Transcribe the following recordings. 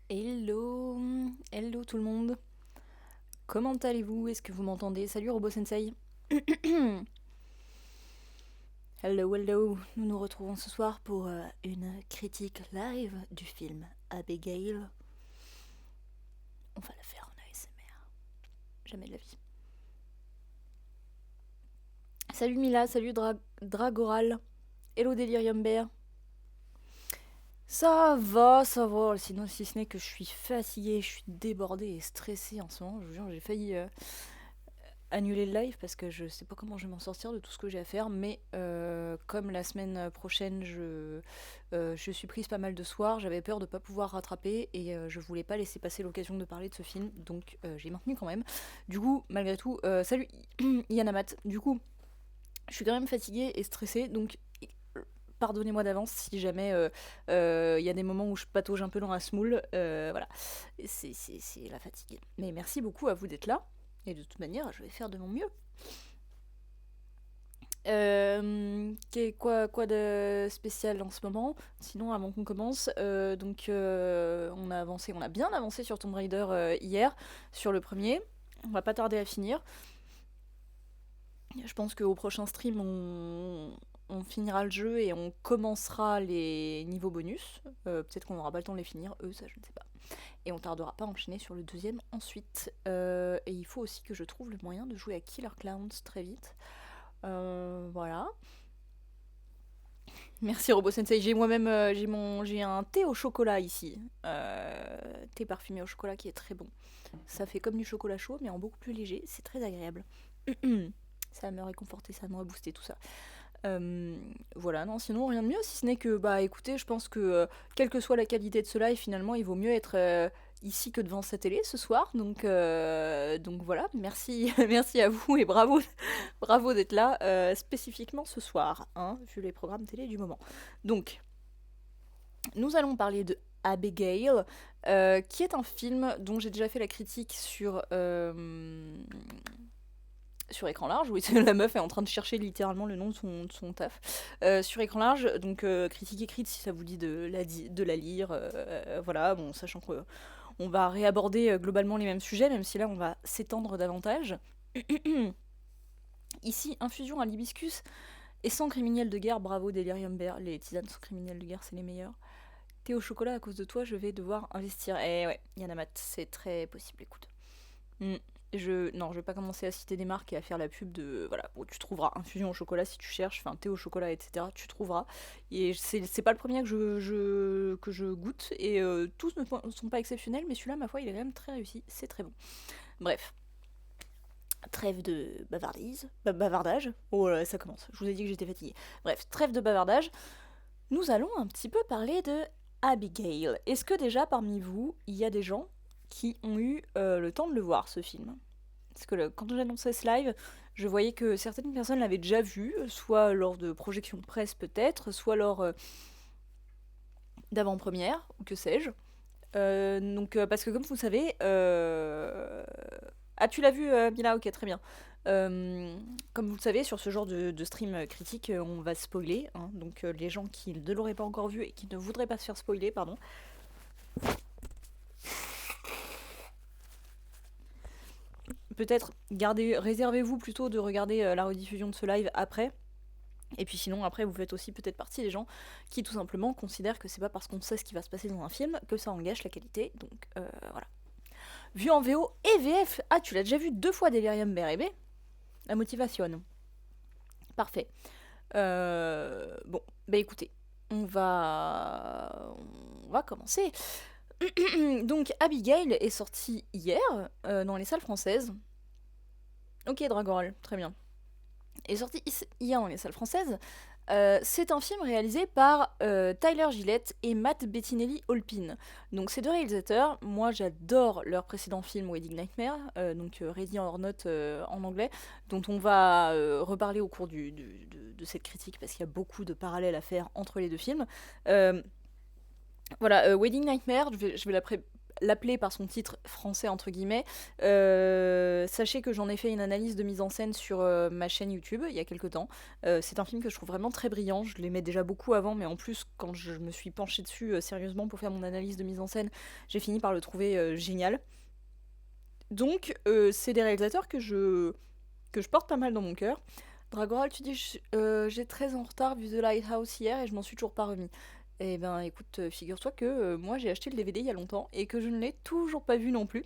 Hello, hello tout le monde. Comment allez-vous? Est-ce que vous m'entendez? Salut Robo Sensei. Hello, hello. Nous nous retrouvons ce soir pour une critique live du film Abigail. On va la faire en ASMR. Jamais de la vie. Salut Mila, salut Dragoral. Hello Delirium Bear. Ça va, sinon si ce n'est que je suis fatiguée, je suis débordée et stressée en ce moment. Je vous jure, j'ai failli annuler le live parce que je sais pas comment je vais m'en sortir de tout ce que j'ai à faire, mais comme la semaine prochaine je suis prise pas mal de soirs, j'avais peur de pas pouvoir rattraper et je voulais pas laisser passer l'occasion de parler de ce film, donc j'ai maintenu quand même. Du coup, malgré tout, salut Yanamat, du coup, je suis quand même fatiguée et stressée, donc pardonnez-moi d'avance si jamais y a des moments où je patauge un peu dans la smoule. Voilà, c'est la fatigue. Mais merci beaucoup à vous d'être là. Et de toute manière, je vais faire de mon mieux. Quoi de spécial en ce moment? Sinon, avant qu'on commence, on a avancé, on a bien avancé sur Tomb Raider hier, sur le premier. On va pas tarder à finir. Je pense qu'au prochain stream, on finira le jeu et on commencera les niveaux bonus. Peut-être qu'on n'aura pas le temps de les finir, eux, ça je ne sais pas. Et on tardera pas à enchaîner sur le deuxième ensuite. Et il faut aussi que je trouve le moyen de jouer à Killer Clowns très vite. Voilà. Merci Robo Sensei. J'ai moi-même j'ai un thé au chocolat ici. Thé parfumé au chocolat qui est très bon. Ça fait comme du chocolat chaud mais en beaucoup plus léger. C'est très agréable. Ça me réconforter, ça me rebooster tout ça. Voilà, non, sinon rien de mieux, si ce n'est que, bah écoutez, je pense que quelle que soit la qualité de ce live, finalement, il vaut mieux être ici que devant sa télé ce soir. Donc voilà, merci, merci à vous et bravo, bravo d'être là, spécifiquement ce soir, hein, vu les programmes télé du moment. Donc, nous allons parler de Abigail, qui est un film dont j'ai déjà fait la critique sur écran large, oui, la meuf est en train de chercher littéralement le nom de son taf. Sur écran large, donc critique écrite si ça vous dit de la lire, voilà, bon, sachant qu'on va réaborder globalement les mêmes sujets, même si là on va s'étendre davantage. Ici, infusion à l'hibiscus et sang criminel de guerre, bravo Delirium Bear, les tisanes sang criminel de guerre c'est les meilleurs. Thé au chocolat, à cause de toi, je vais devoir investir. Eh ouais, Yanamat, c'est très possible, écoute. Non, je vais pas commencer à citer des marques et à faire la pub de. Voilà, bon, tu trouveras infusion au chocolat si tu cherches, enfin thé au chocolat, etc. Tu trouveras. Et c'est pas le premier que je goûte, et tous ne sont pas exceptionnels, mais celui-là, ma foi, il est quand même très réussi, c'est très bon. Bref. Trêve de bavardage. Oh là, ça commence, je vous ai dit que j'étais fatiguée. Bref, trêve de bavardage. Nous allons un petit peu parler de Abigail. Est-ce que déjà parmi vous, il y a des gens qui ont eu le temps de le voir, ce film? Parce que quand j'ai annoncé ce live, je voyais que certaines personnes l'avaient déjà vu, soit lors de projections de presse peut-être, soit lors d'avant-première, ou que sais-je. Parce que comme vous le savez... Ah, tu l'as vu, Mila? Ok, très bien. Comme vous le savez, sur ce genre de stream critique, on va spoiler. Hein, donc les gens qui ne l'auraient pas encore vu et qui ne voudraient pas se faire spoiler, pardon. Peut-être réservez-vous plutôt de regarder la rediffusion de ce live après. Et puis sinon, après, vous faites aussi peut-être partie des gens qui tout simplement considèrent que c'est pas parce qu'on sait ce qui va se passer dans un film que ça engage la qualité. Donc voilà. Vu en VO et VF. Ah, tu l'as déjà vu 2 fois, Delirium Bear, la motivation. Parfait. Bon, bah écoutez, on va commencer. Donc, Abigail est sortie hier dans les salles françaises. Ok, Dragorol, très bien. Est sorti hier dans les salles françaises. C'est un film réalisé par Tyler Gillett et Matt Bettinelli-Olpin. Donc ces deux réalisateurs, moi j'adore leur précédent film Wedding Nightmare, Ready or Not en anglais, dont on va reparler au cours de cette critique parce qu'il y a beaucoup de parallèles à faire entre les deux films. Voilà, Wedding Nightmare, je vais l'appeler par son titre français entre guillemets. Sachez que j'en ai fait une analyse de mise en scène sur ma chaîne YouTube il y a quelques temps. C'est un film que je trouve vraiment très brillant, je l'aimais déjà beaucoup avant, mais en plus quand je me suis penchée dessus sérieusement pour faire mon analyse de mise en scène, j'ai fini par le trouver génial. Donc c'est des réalisateurs que je porte pas mal dans mon cœur. Dragoral, tu dis j'ai très en retard vu The Lighthouse hier et je m'en suis toujours pas remis. Eh ben écoute, figure-toi que moi j'ai acheté le DVD il y a longtemps et que je ne l'ai toujours pas vu non plus.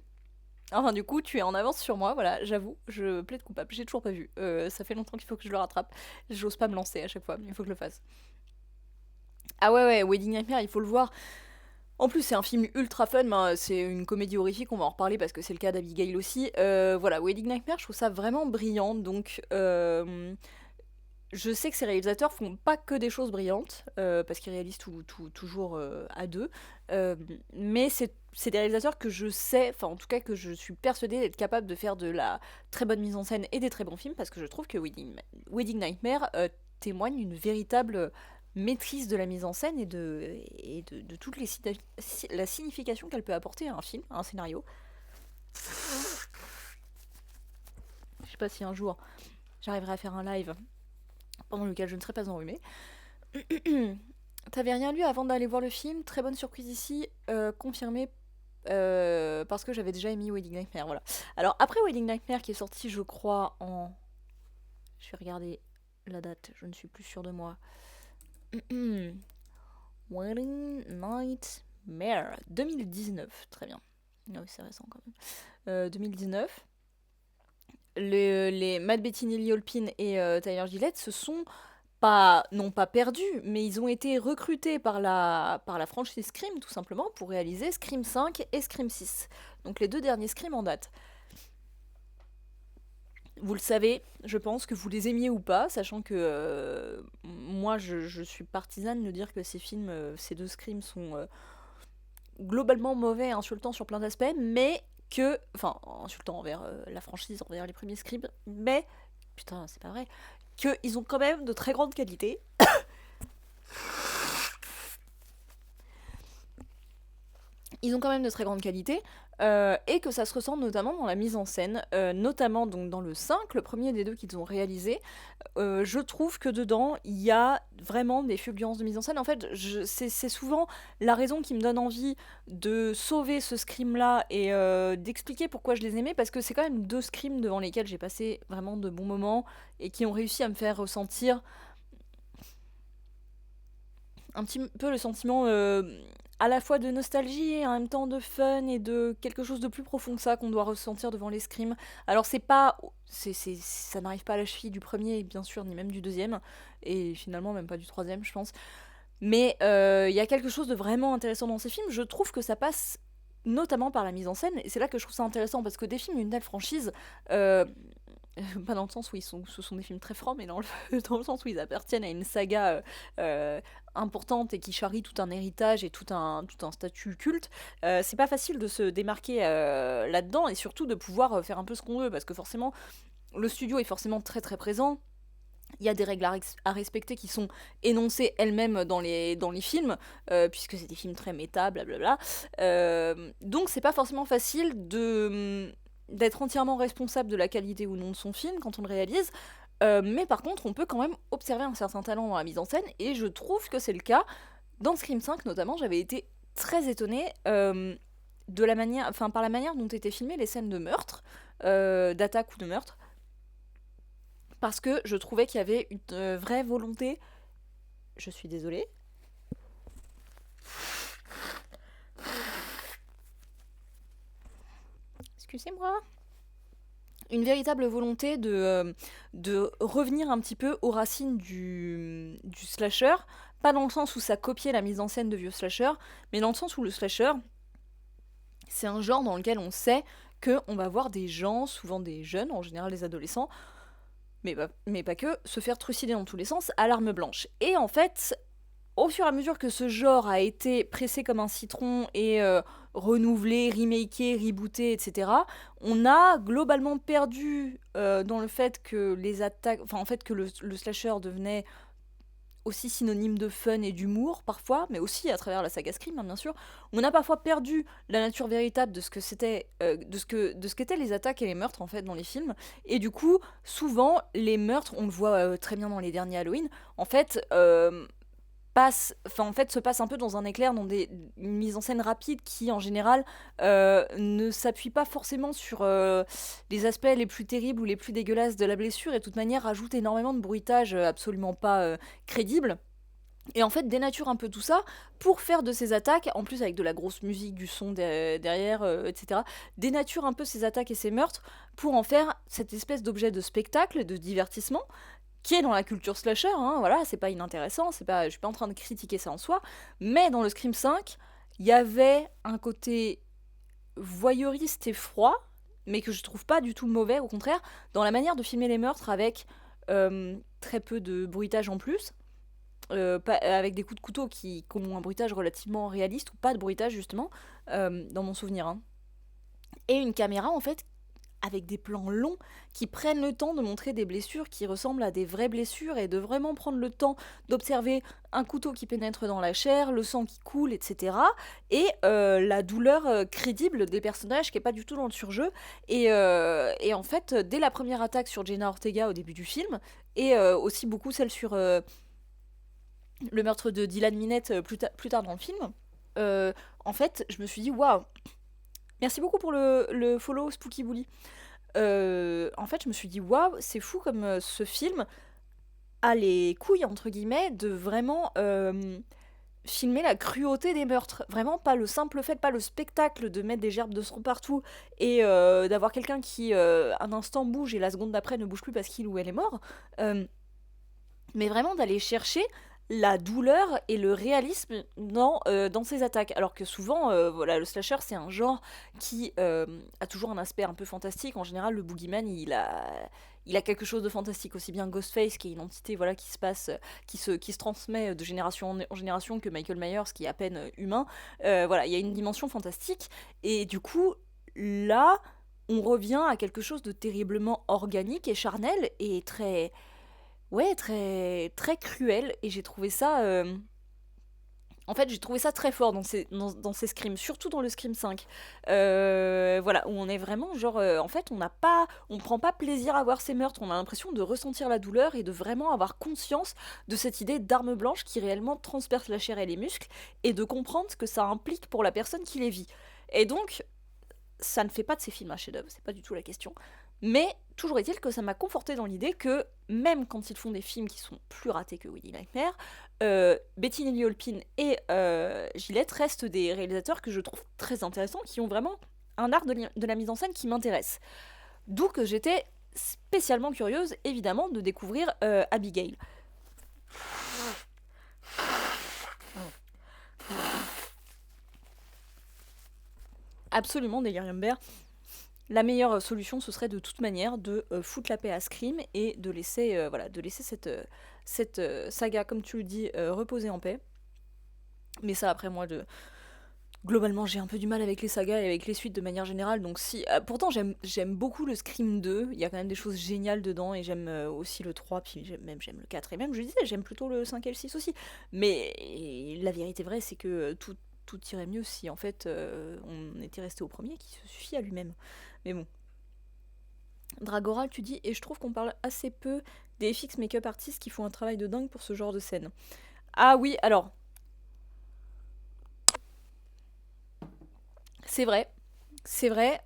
Enfin du coup tu es en avance sur moi, voilà, j'avoue, je plaide coupable, j'ai toujours pas vu. Ça fait longtemps qu'il faut que je le rattrape. J'ose pas me lancer à chaque fois, mais il faut que je le fasse. Ah ouais, Wedding Nightmare, il faut le voir. En plus, c'est un film ultra fun, ben, c'est une comédie horrifique, on va en reparler parce que c'est le cas d'Abigail aussi. Voilà, Wedding Nightmare, je trouve ça vraiment brillant, donc je sais que ces réalisateurs font pas que des choses brillantes, parce qu'ils réalisent toujours à deux, euh, mais c'est des réalisateurs que je sais, enfin en tout cas que je suis persuadée d'être capable de faire de la très bonne mise en scène et des très bons films, parce que je trouve que Wedding Nightmare témoigne une véritable maîtrise de la mise en scène et de toute la signification qu'elle peut apporter à un film, à un scénario. Je sais pas si un jour j'arriverai à faire un live pendant lequel je ne serai pas enrhumée. T'avais rien lu avant d'aller voir le film? Très bonne surprise ici, confirmé parce que j'avais déjà émis Wedding Nightmare, voilà. Alors après Wedding Nightmare qui est sorti je crois en... Je vais regarder la date, je ne suis plus sûre de moi. Wedding Nightmare 2019, très bien. Ah oui c'est récent quand même. 2019. Les Matt Bettini, Lee Holpin et Tyler Gillette se sont non pas perdus, mais ils ont été recrutés par la franchise Scream, tout simplement, pour réaliser Scream 5 et Scream 6. Donc les deux derniers Scream en date. Vous le savez, je pense que vous les aimiez ou pas, sachant que moi je suis partisane de dire que ces films, ces deux Scream sont globalement mauvais, insultants sur plein d'aspects, mais que... Enfin, insultants envers la franchise, envers les premiers Scream, mais... Putain, c'est pas vrai. Qu'ils ont quand même de très grandes qualités. Ils ont quand même de très grandes qualités, et que ça se ressent notamment dans la mise en scène, notamment donc dans le 5, le premier des deux qu'ils ont réalisé. Je trouve que dedans, il y a vraiment des fulgurances de mise en scène. En fait, c'est souvent la raison qui me donne envie de sauver ce scream-là et d'expliquer pourquoi je les aimais, parce que c'est quand même deux screams devant lesquels j'ai passé vraiment de bons moments et qui ont réussi à me faire ressentir un petit peu le sentiment à la fois de nostalgie et en même temps de fun et de quelque chose de plus profond que ça qu'on doit ressentir devant les scrims. Alors c'est pas... ça n'arrive pas à la cheville du premier, bien sûr, ni même du deuxième, et finalement même pas du troisième, je pense. Mais il y a quelque chose de vraiment intéressant dans ces films. Je trouve que ça passe notamment par la mise en scène, et c'est là que je trouve ça intéressant, parce que des films d'une telle franchise... pas dans le sens où ce sont des films très francs, mais dans le sens où ils appartiennent à une saga importante et qui charrie tout un héritage et tout un statut culte, c'est pas facile de se démarquer là-dedans et surtout de pouvoir faire un peu ce qu'on veut, parce que forcément, le studio est forcément très très présent. Il y a des règles à respecter qui sont énoncées elles-mêmes dans les films, puisque c'est des films très méta, blablabla. Donc c'est pas forcément facile d'être entièrement responsable de la qualité ou non de son film quand on le réalise, mais par contre on peut quand même observer un certain talent dans la mise en scène, et je trouve que c'est le cas. Dans Scream 5 notamment, j'avais été très étonnée par la manière dont étaient filmées les scènes de meurtre, d'attaque ou de meurtre, parce que je trouvais qu'il y avait une vraie volonté... Je suis désolée. Excusez-moi. Une véritable volonté de revenir un petit peu aux racines du slasher, pas dans le sens où ça copiait la mise en scène de vieux slasher, mais dans le sens où le slasher, c'est un genre dans lequel on sait qu'on va voir des gens, souvent des jeunes, en général des adolescents, mais pas que, se faire trucider dans tous les sens à l'arme blanche. Et en fait, au fur et à mesure que ce genre a été pressé comme un citron et renouvelé, remaké, rebooté, etc., on a globalement perdu dans le fait que les attaques... Enfin, en fait, que le slasher devenait aussi synonyme de fun et d'humour, parfois, mais aussi à travers la saga Scream, hein, bien sûr. On a parfois perdu la nature véritable de ce que c'était, de ce qu'étaient les attaques et les meurtres, en fait, dans les films. Et du coup, souvent, les meurtres, on le voit très bien dans les derniers Halloween, en fait... se passe un peu dans un éclair, dans une mise en scène rapide qui, en général, ne s'appuie pas forcément sur les aspects les plus terribles ou les plus dégueulasses de la blessure, et de toute manière rajoute énormément de bruitage absolument pas crédible. Et en fait, dénature un peu tout ça pour faire de ces attaques, en plus avec de la grosse musique, du son derrière, etc., dénature un peu ces attaques et ces meurtres pour en faire cette espèce d'objet de spectacle, de divertissement, qui est dans la culture slasher, hein, voilà, c'est pas inintéressant, je suis pas en train de critiquer ça en soi, mais dans le Scream 5, il y avait un côté voyeuriste et froid, mais que je trouve pas du tout mauvais, au contraire, dans la manière de filmer les meurtres avec très peu de bruitage en plus, avec des coups de couteau qui ont un bruitage relativement réaliste, ou pas de bruitage justement, dans mon souvenir. Hein. Et une caméra en fait avec des plans longs qui prennent le temps de montrer des blessures qui ressemblent à des vraies blessures et de vraiment prendre le temps d'observer un couteau qui pénètre dans la chair, le sang qui coule, etc. Et la douleur crédible des personnages qui est pas du tout dans le surjeu. Et en fait, dès la première attaque sur Jenna Ortega au début du film, et aussi beaucoup celle sur le meurtre de Dylan Minette plus tard dans le film, en fait, je me suis dit, waouh, merci beaucoup pour le follow Spooky Bully. En fait, je me suis dit, waouh, c'est fou comme ce film a les couilles, entre guillemets, de vraiment filmer la cruauté des meurtres. Vraiment, pas le simple fait, pas le spectacle de mettre des gerbes de sang partout et d'avoir quelqu'un qui, un instant, bouge et la seconde d'après ne bouge plus parce qu'il ou elle est mort. Mais vraiment d'aller chercher la douleur et le réalisme dans ses attaques. Alors que souvent, voilà, le slasher, c'est un genre qui a toujours un aspect un peu fantastique. En général, le boogeyman, il a quelque chose de fantastique. Aussi bien Ghostface, qui est une entité voilà, qui se passe, qui se transmet de génération en génération, que Michael Myers, qui est à peine humain. Voilà, il y a une dimension fantastique. Et du coup, là, on revient à quelque chose de terriblement organique et charnel et très... Ouais, très, très cruel, et j'ai trouvé ça... En fait, j'ai trouvé ça très fort dans ces scrims, surtout dans le Scream 5. Voilà, où on est vraiment genre... en fait, on prend pas plaisir à voir ces meurtres, on a l'impression de ressentir la douleur et de vraiment avoir conscience de cette idée d'arme blanche qui réellement transperce la chair et les muscles, et de comprendre ce que ça implique pour la personne qui les vit. Et donc, ça ne fait pas de ces films un chef-d'œuvre, c'est pas du tout la question. Mais toujours est-il que ça m'a conforté dans l'idée que même quand ils font des films qui sont plus ratés que Willy Nightmare, Betty Olpin et Gillette restent des réalisateurs que je trouve très intéressants, qui ont vraiment un art de la mise en scène qui m'intéresse. D'où que j'étais spécialement curieuse, évidemment, de découvrir Abigail. Absolument, Delirium Bear. La meilleure solution, ce serait de toute manière de foutre la paix à Scream et de laisser, cette saga, comme tu le dis, reposer en paix. Mais ça, après, moi, globalement, j'ai un peu du mal avec les sagas et avec les suites de manière générale. Donc si, pourtant, j'aime beaucoup le Scream 2. Il y a quand même des choses géniales dedans. Et j'aime aussi le 3, puis j'aime le 4. Et même, je disais, j'aime plutôt le 5 et le 6 aussi. Mais la vérité vraie, c'est que tout irait mieux si, en fait, on était resté au premier, qui se suffit à lui-même. Mais bon. Dragora, tu dis, et je trouve qu'on parle assez peu des FX make-up artistes qui font un travail de dingue pour ce genre de scène. Ah oui, alors. C'est vrai. C'est vrai.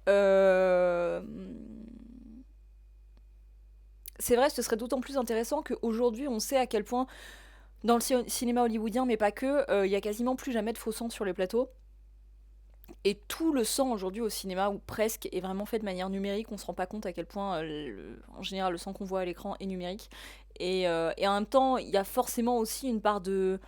C'est vrai, ce serait d'autant plus intéressant qu'aujourd'hui, on sait à quel point, dans le cinéma hollywoodien, mais pas que, il y a quasiment plus jamais de faux sang sur les plateaux. Et tout le sang aujourd'hui au cinéma, ou presque, est vraiment fait de manière numérique. On se rend pas compte à quel point, en général, le sang qu'on voit à l'écran est numérique. Et en même temps, il y a forcément aussi une part de...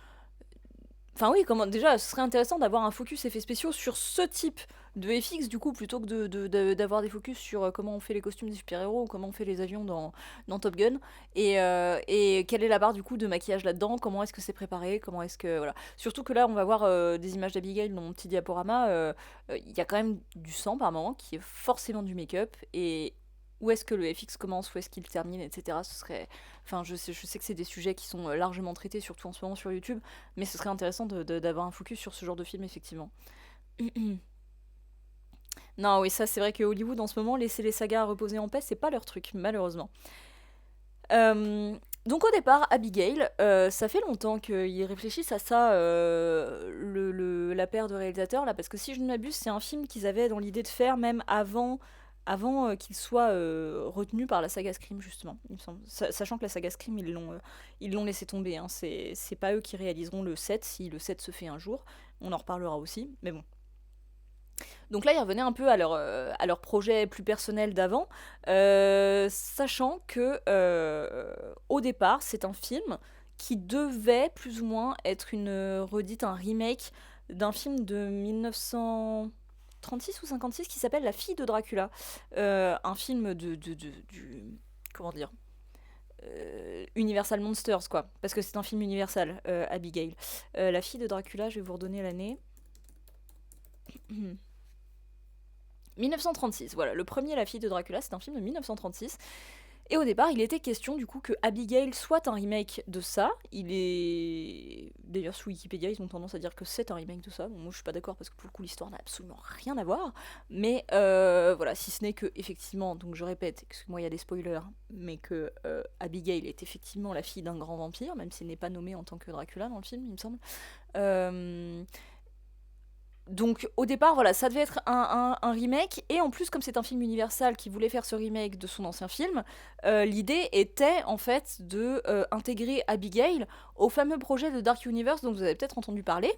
Enfin oui, déjà, ce serait intéressant d'avoir un focus effets spéciaux sur ce type de FX, du coup, plutôt que d'avoir des focus sur comment on fait les costumes des super-héros, ou comment on fait les avions dans Top Gun, et quelle est la barre, du coup, de maquillage là-dedans, comment est-ce que c'est préparé, comment est-ce que... Voilà. Surtout que là, on va voir des images d'Abigail dans mon petit diaporama, il y a quand même du sang par moment, qui est forcément du make-up, et où est-ce que le FX commence, où est-ce qu'il termine, etc. Ce serait... Enfin, je sais que c'est des sujets qui sont largement traités, surtout en ce moment sur YouTube, mais ce serait intéressant d'avoir un focus sur ce genre de film, effectivement. Non, oui, ça, c'est vrai que Hollywood, en ce moment, laisser les sagas reposer en paix, c'est pas leur truc, malheureusement. Euh, donc au départ, Abigail, ça fait longtemps qu'ils réfléchissent à ça, la paire de réalisateurs, là, parce que si je ne m'abuse, c'est un film qu'ils avaient dans l'idée de faire même avant qu'il soit retenu par la saga Scream, justement, il me semble. Sachant que la saga Scream, ils l'ont laissé tomber, hein. C'est pas eux qui réaliseront le 7, si le 7 se fait un jour. On en reparlera aussi, mais bon. Donc là, ils revenaient un peu à leur projet plus personnel d'avant, sachant que au départ, c'est un film qui devait plus ou moins être une redite, un remake d'un film de 1936 ou 56 qui s'appelle La fille de Dracula. Un film du... Comment dire, Universal Monsters, quoi. Parce que c'est un film Universal, Abigail. La fille de Dracula, je vais vous redonner l'année. 1936, voilà. Le premier La fille de Dracula, c'est un film de 1936. Et au départ, il était question du coup que Abigail soit un remake de ça. Il est... D'ailleurs, sous Wikipédia, ils ont tendance à dire que c'est un remake de ça. Bon, moi, je suis pas d'accord parce que pour le coup, l'histoire n'a absolument rien à voir. Mais voilà, si ce n'est que, effectivement, donc je répète, excuse-moi, il y a des spoilers, mais que Abigail est effectivement la fille d'un grand vampire, même s'il n'est pas nommé en tant que Dracula dans le film, il me semble. Euh, donc au départ, voilà, ça devait être un remake, et en plus, comme c'est un film Universal qui voulait faire ce remake de son ancien film, l'idée était en fait de intégrer Abigail au fameux projet de Dark Universe dont vous avez peut-être entendu parler.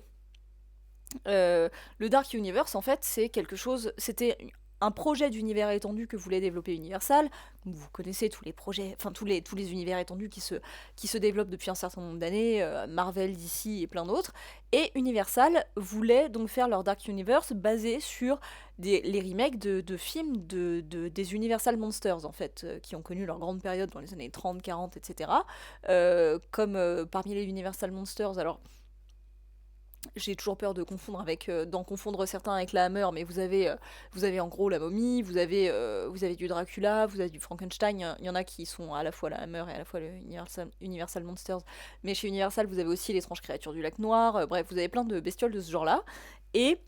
Le Dark Universe, en fait, c'est quelque chose. C'était un projet d'univers étendu que voulait développer Universal. Vous connaissez tous les projets, enfin tous les univers étendus qui se développent depuis un certain nombre d'années, Marvel, DC et plein d'autres. Et Universal voulait donc faire leur Dark Universe basé sur les remakes de films des Universal Monsters, en fait, qui ont connu leur grande période dans les années 30, 40, etc. Comme parmi les Universal Monsters, alors j'ai toujours peur de confondre d'en confondre certains avec la Hammer, mais vous avez en gros la momie, vous avez du Dracula, vous avez du Frankenstein. Il y en a qui sont à la fois la Hammer et à la fois le Universal Monsters. Mais chez Universal, vous avez aussi l'étrange créature du lac noir. Bref, vous avez plein de bestioles de ce genre-là. Et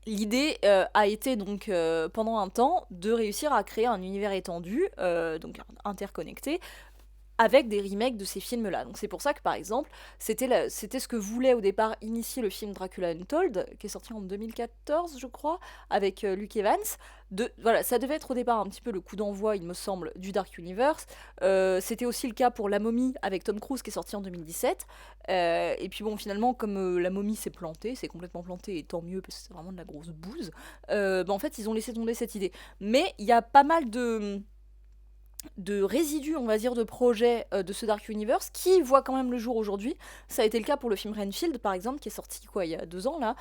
l'idée a été donc pendant un temps de réussir à créer un univers étendu, donc interconnecté, avec des remakes de ces films-là. Donc c'est pour ça que, par exemple, c'était ce que voulait au départ initier le film Dracula Untold, qui est sorti en 2014, je crois, avec Luke Evans. Voilà, ça devait être au départ un petit peu le coup d'envoi, il me semble, du Dark Universe. C'était aussi le cas pour La Momie, avec Tom Cruise, qui est sorti en 2017. Et puis bon, finalement, comme La Momie s'est plantée, c'est complètement planté, et tant mieux, parce que c'est vraiment de la grosse bouse, en fait, ils ont laissé tomber cette idée. Mais il y a pas mal de résidus, on va dire, de projets de ce Dark Universe qui voit quand même le jour aujourd'hui. Ça a été le cas pour le film Renfield, par exemple, qui est sorti quoi il y a 2 ans là.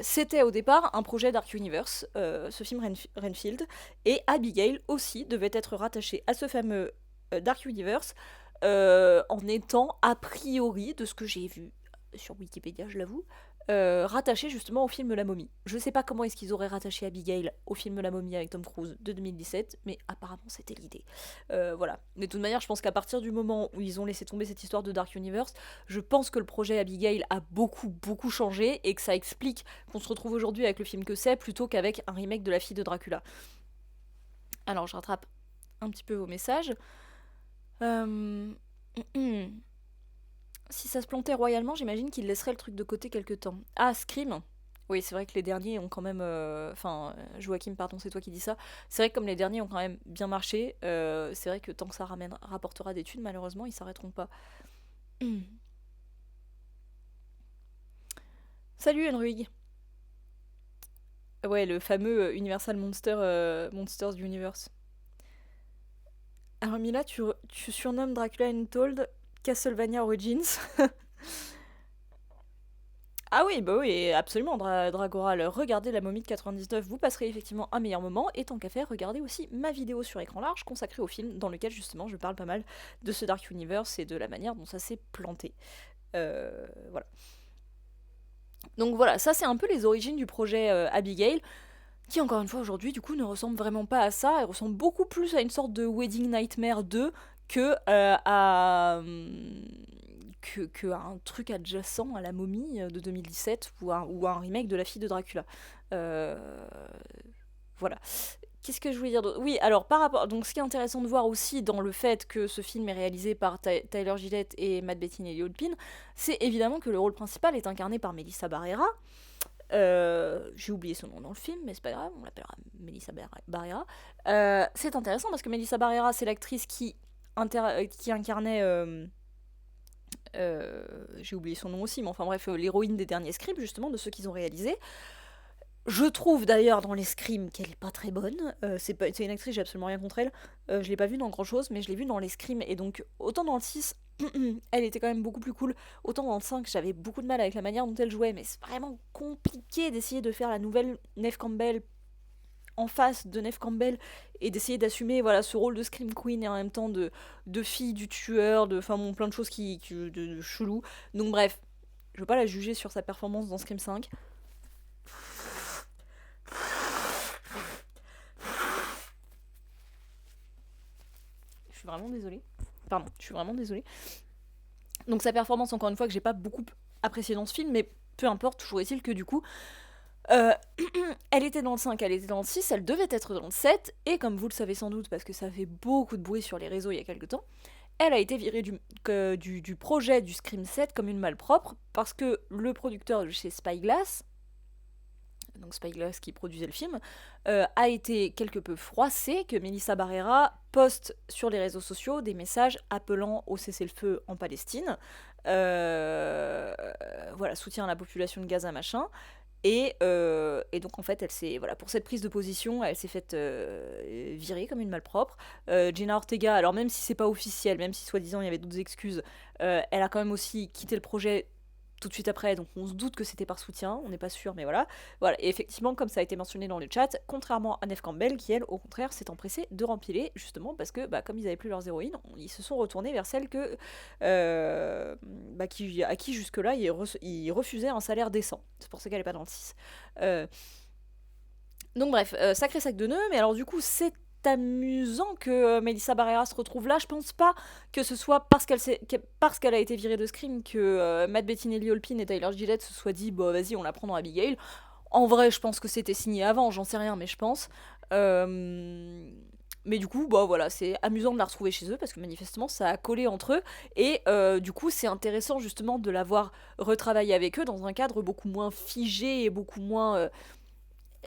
C'était au départ un projet Dark Universe, ce film Renfield, et Abigail aussi devait être rattachée à ce fameux Dark Universe, en étant a priori, de ce que j'ai vu sur Wikipédia, je l'avoue, rattaché justement au film La Momie. Je sais pas comment est-ce qu'ils auraient rattaché Abigail au film La Momie avec Tom Cruise de 2017, mais apparemment c'était l'idée. Voilà. Mais de toute manière, je pense qu'à partir du moment où ils ont laissé tomber cette histoire de Dark Universe, je pense que le projet Abigail a beaucoup changé, et que ça explique qu'on se retrouve aujourd'hui avec le film que c'est, plutôt qu'avec un remake de La fille de Dracula. Alors je rattrape un petit peu vos messages. Euh... Si ça se plantait royalement, j'imagine qu'il laisserait le truc de côté quelque temps. Ah, Scream. Oui, c'est vrai que les derniers ont quand même... Enfin, Joachim, pardon, c'est toi qui dis ça. C'est vrai que comme les derniers ont quand même bien marché, c'est vrai que tant que ça rapportera des thunes, malheureusement, ils s'arrêteront pas. Salut, Henry. Ouais, le fameux Universal Monsters Universe. Alors, Mila, tu surnommes Dracula Untold Castlevania Origins. Ah oui, bah oui, absolument, Dragoral. Regardez La Momie de 99, vous passerez effectivement un meilleur moment. Et tant qu'à faire, regardez aussi ma vidéo sur écran large consacrée au film, dans lequel justement je parle pas mal de ce Dark Universe et de la manière dont ça s'est planté. Voilà. Donc voilà, ça c'est un peu les origines du projet Abigail, qui encore une fois aujourd'hui du coup ne ressemble vraiment pas à ça. Elle ressemble beaucoup plus à une sorte de Wedding Nightmare 2 que à un truc adjacent à La Momie de 2017, ou à un remake de La fille de Dracula. Euh, voilà. Qu'est-ce que je voulais dire d'autre? Oui, alors par rapport. Donc ce qui est intéressant de voir aussi dans le fait que ce film est réalisé par Tyler Gillett et Matt Bettine et Elliot Pin, c'est évidemment que le rôle principal est incarné par Melissa Barrera. J'ai oublié son nom dans le film, mais c'est pas grave, on l'appellera Melissa Barrera. C'est intéressant parce que Melissa Barrera, c'est l'actrice qui incarnait. J'ai oublié son nom aussi, mais enfin bref, l'héroïne des derniers scripts, justement, de ceux qu'ils ont réalisés. Je trouve d'ailleurs dans les scrims qu'elle est pas très bonne. C'est une actrice, j'ai absolument rien contre elle. Je l'ai pas vue dans grand chose, mais je l'ai vue dans les scrims. Et donc, autant dans le 6, elle était quand même beaucoup plus cool. Autant dans le 5, j'avais beaucoup de mal avec la manière dont elle jouait, mais c'est vraiment compliqué d'essayer de faire la nouvelle Neve Campbell en face de Neve Campbell et d'essayer d'assumer voilà ce rôle de Scream Queen et en même temps de fille du tueur, enfin bon, plein de choses de chelou. Donc bref, je veux pas la juger sur sa performance dans Scream 5. Je suis vraiment désolée. Pardon, je suis vraiment désolée. Donc sa performance, encore une fois, que j'ai pas beaucoup appréciée dans ce film, mais peu importe, toujours est-il que du coup, euh, elle était dans le 5, elle était dans le 6, elle devait être dans le 7, et comme vous le savez sans doute, parce que ça fait beaucoup de bruit sur les réseaux il y a quelques temps, elle a été virée du projet du Scream 7 comme une malpropre, parce que le producteur de chez Spyglass, donc Spyglass qui produisait le film, a été quelque peu froissé que Melissa Barrera poste sur les réseaux sociaux des messages appelant au cessez-le-feu en Palestine, voilà, soutien à la population de Gaza, machin. Et donc en fait, elle s'est voilà pour cette prise de position, elle s'est faite virer comme une malpropre. Jenna Ortega, alors même si c'est pas officiel, même si soi-disant il y avait d'autres excuses, elle a quand même aussi quitté le projet tout de suite après, donc on se doute que c'était par soutien, on n'est pas sûr, mais voilà. Voilà, et effectivement, comme ça a été mentionné dans le chat, contrairement à Neve Campbell, qui elle, au contraire, s'est empressée de rempiler, justement parce que, comme ils avaient plus leurs héroïnes, ils se sont retournés vers celles à qui jusque-là, ils refusaient un salaire décent. C'est pour ça qu'elle n'est pas dans le 6. Donc bref, sacré sac de nœuds, mais alors du coup, c'est amusant que Melissa Barrera se retrouve là. Je pense pas que ce soit parce qu'elle a été virée de Scream que Matt Bettinelli-Olpin et Tyler Gillette se soient dit bon vas-y on la prend dans Abigail. En vrai je pense que c'était signé avant, j'en sais rien mais je pense. Mais du coup voilà c'est amusant de la retrouver chez eux parce que manifestement ça a collé entre eux et du coup c'est intéressant justement de l'avoir retravaillé avec eux dans un cadre beaucoup moins figé et beaucoup moins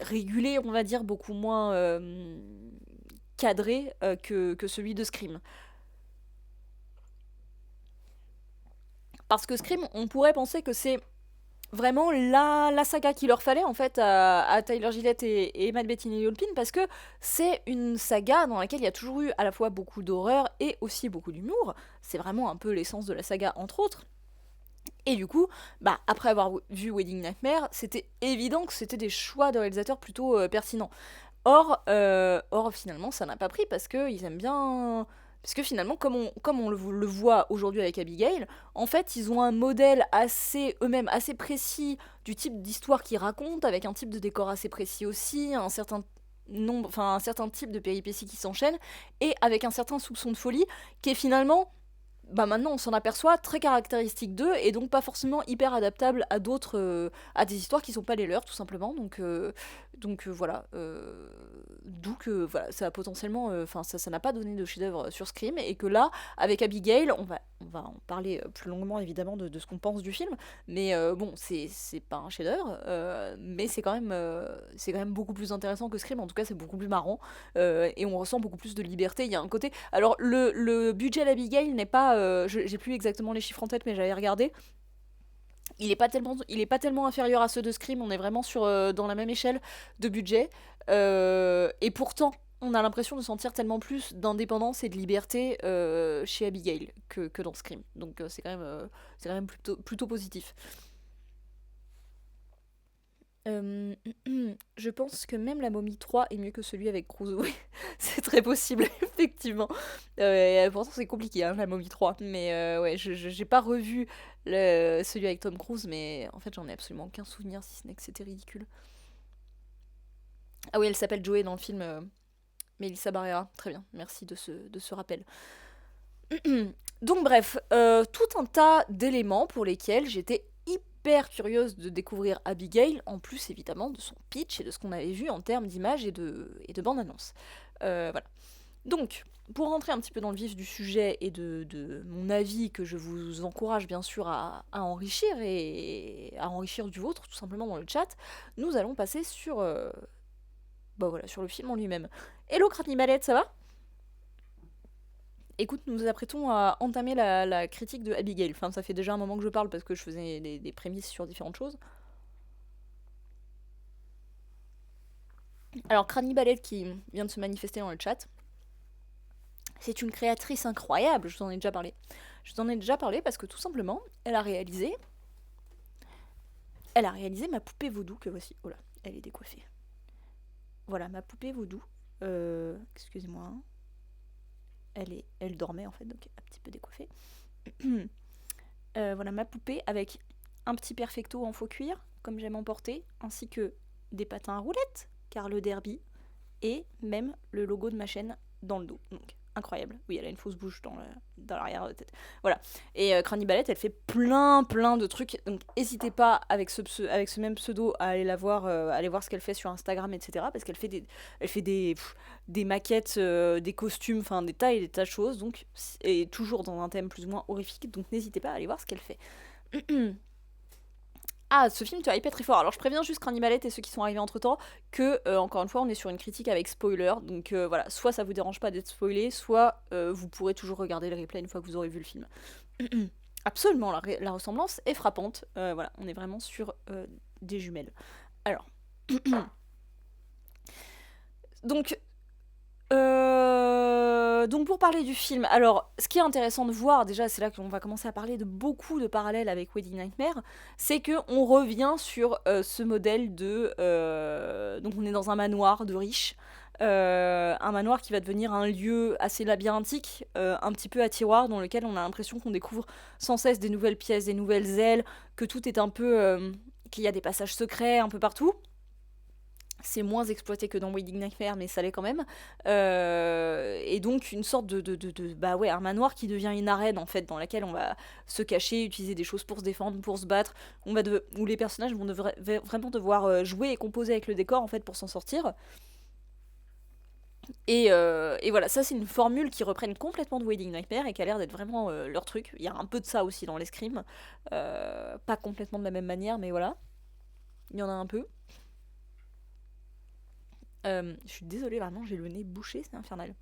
régulé on va dire, beaucoup moins cadré que celui de Scream. Parce que Scream, on pourrait penser que c'est vraiment la saga qu'il leur fallait en fait à Tyler Gillette et Matt Bettinelli-Olpin parce que c'est une saga dans laquelle il y a toujours eu à la fois beaucoup d'horreur et aussi beaucoup d'humour. C'est vraiment un peu l'essence de la saga entre autres. Et du coup, après avoir vu Wedding Nightmare, c'était évident que c'était des choix de réalisateurs plutôt pertinents. Or, finalement, ça n'a pas pris parce qu'ils aiment bien. Parce que finalement, comme on le voit aujourd'hui avec Abigail, en fait, ils ont un modèle eux-mêmes assez précis du type d'histoire qu'ils racontent, avec un type de décor assez précis aussi, un certain nombre, enfin un certain type de péripéties qui s'enchaînent, et avec un certain soupçon de folie qui est finalement maintenant on s'en aperçoit très caractéristique d'eux et donc pas forcément hyper adaptable à d'autres à des histoires qui sont pas les leurs tout simplement donc voilà d'où que voilà ça a potentiellement enfin ça n'a pas donné de chef-d'œuvre sur Scream et que là avec Abigail on va en parler plus longuement évidemment de ce qu'on pense du film mais bon c'est pas un chef-d'œuvre mais c'est quand même beaucoup plus intéressant que Scream en tout cas c'est beaucoup plus marrant et on ressent beaucoup plus de liberté il y a un côté alors le budget d'Abigail n'est pas j'ai plus exactement les chiffres en tête mais j'avais regardé il est pas tellement inférieur à ceux de Scream on est vraiment dans la même échelle de budget et pourtant on a l'impression de sentir tellement plus d'indépendance et de liberté chez Abigail que dans Scream donc c'est quand même plutôt positif. Euh, je pense que même la momie 3 est mieux que celui avec Cruise. Oui, c'est très possible, effectivement. Pourtant, c'est compliqué, hein, la momie 3. Mais ouais, j'ai pas revu celui avec Tom Cruise, mais en fait, j'en ai absolument aucun souvenir, si ce n'est que c'était ridicule. Ah oui, elle s'appelle Joey dans le film Melissa Barrera. Très bien, merci de ce rappel. Donc bref, tout un tas d'éléments pour lesquels j'étais hyper curieuse de découvrir Abigail, en plus évidemment de son pitch et de ce qu'on avait vu en termes d'images et de bande-annonce. Voilà. Donc, pour rentrer un petit peu dans le vif du sujet et de mon avis que je vous encourage bien sûr à enrichir et à enrichir du vôtre tout simplement dans le chat, nous allons passer sur le film en lui-même. Hello Cranimalette, ça va? Écoute, nous nous apprêtons à entamer la critique de Abigail. Enfin, ça fait déjà un moment que je parle parce que je faisais des prémices sur différentes choses. Alors, Cranibalette qui vient de se manifester dans le chat. C'est une créatrice incroyable, je vous en ai déjà parlé. Je vous en ai déjà parlé parce que tout simplement, elle a réalisé ma poupée vaudou que voici. Oh là, elle est décoiffée. Voilà, ma poupée vaudou. Excusez-moi. Hein. Elle dormait en fait, donc un petit peu décoiffée. Voilà ma poupée avec un petit perfecto en faux cuir, comme j'aime en porter, ainsi que des patins à roulettes, car le derby, et même le logo de ma chaîne dans le dos. Donc incroyable. Oui, elle a une fausse bouche dans l'arrière de la tête. Voilà. Et Cranny Ballette, elle fait plein de trucs. Donc n'hésitez pas avec ce même pseudo à aller la voir, aller voir ce qu'elle fait sur Instagram, etc. Parce qu'elle fait des maquettes, des costumes, enfin des tas et des tas de choses. Donc, et toujours dans un thème plus ou moins horrifique. Donc n'hésitez pas à aller voir ce qu'elle fait. Ah, ce film te hype très fort. Alors je préviens juste Cranny Ballette et ceux qui sont arrivés entre temps que, encore une fois, on est sur une critique avec spoiler. Donc voilà, soit ça vous dérange pas d'être spoilé, soit vous pourrez toujours regarder le replay une fois que vous aurez vu le film. Absolument, la ressemblance est frappante. Voilà, on est vraiment sur des jumelles. Alors. Donc pour parler du film, alors ce qui est intéressant de voir, déjà c'est là qu'on va commencer à parler de beaucoup de parallèles avec Wedding Nightmare, c'est qu'on revient sur ce modèle de... donc on est dans un manoir de riches, un manoir qui va devenir un lieu assez labyrinthique, un petit peu à tiroir, dans lequel on a l'impression qu'on découvre sans cesse des nouvelles pièces, des nouvelles ailes, que tout est un peu... qu'il y a des passages secrets un peu partout. C'est moins exploité que dans Wedding Nightmare, mais ça l'est quand même. Et donc une sorte bah ouais, un manoir qui devient une arène en fait, dans laquelle on va se cacher, utiliser des choses pour se défendre, pour se battre, où les personnages vont vraiment devoir jouer et composer avec le décor en fait pour s'en sortir. Et voilà, ça c'est une formule qui reprennent complètement de Wedding Nightmare et qui a l'air d'être vraiment leur truc. Il y a un peu de ça aussi dans les Scream, pas complètement de la même manière, mais voilà, il y en a un peu. Je suis désolée, vraiment, j'ai le nez bouché, c'est infernal.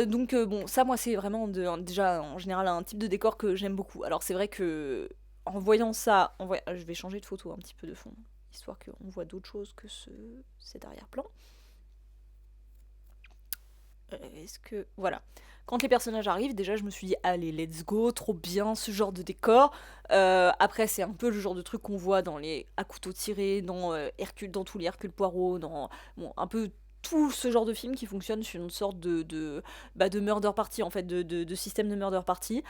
Donc, bon, ça, moi, c'est vraiment déjà, en général, un type de décor que j'aime beaucoup. Alors, c'est vrai que, en voyant ça, je vais changer de photo un petit peu de fond, histoire qu'on voit d'autres choses que cet arrière-plan. Est-ce que... Voilà. Quand les personnages arrivent, déjà, je me suis dit, allez, let's go, trop bien, ce genre de décor. Après, c'est un peu le genre de truc qu'on voit dans les à couteau tiré, dans Hercule, dans tous les Hercule Poirot, dans un peu tout ce genre de film qui fonctionne sur une sorte de murder party, en fait, de système de murder party.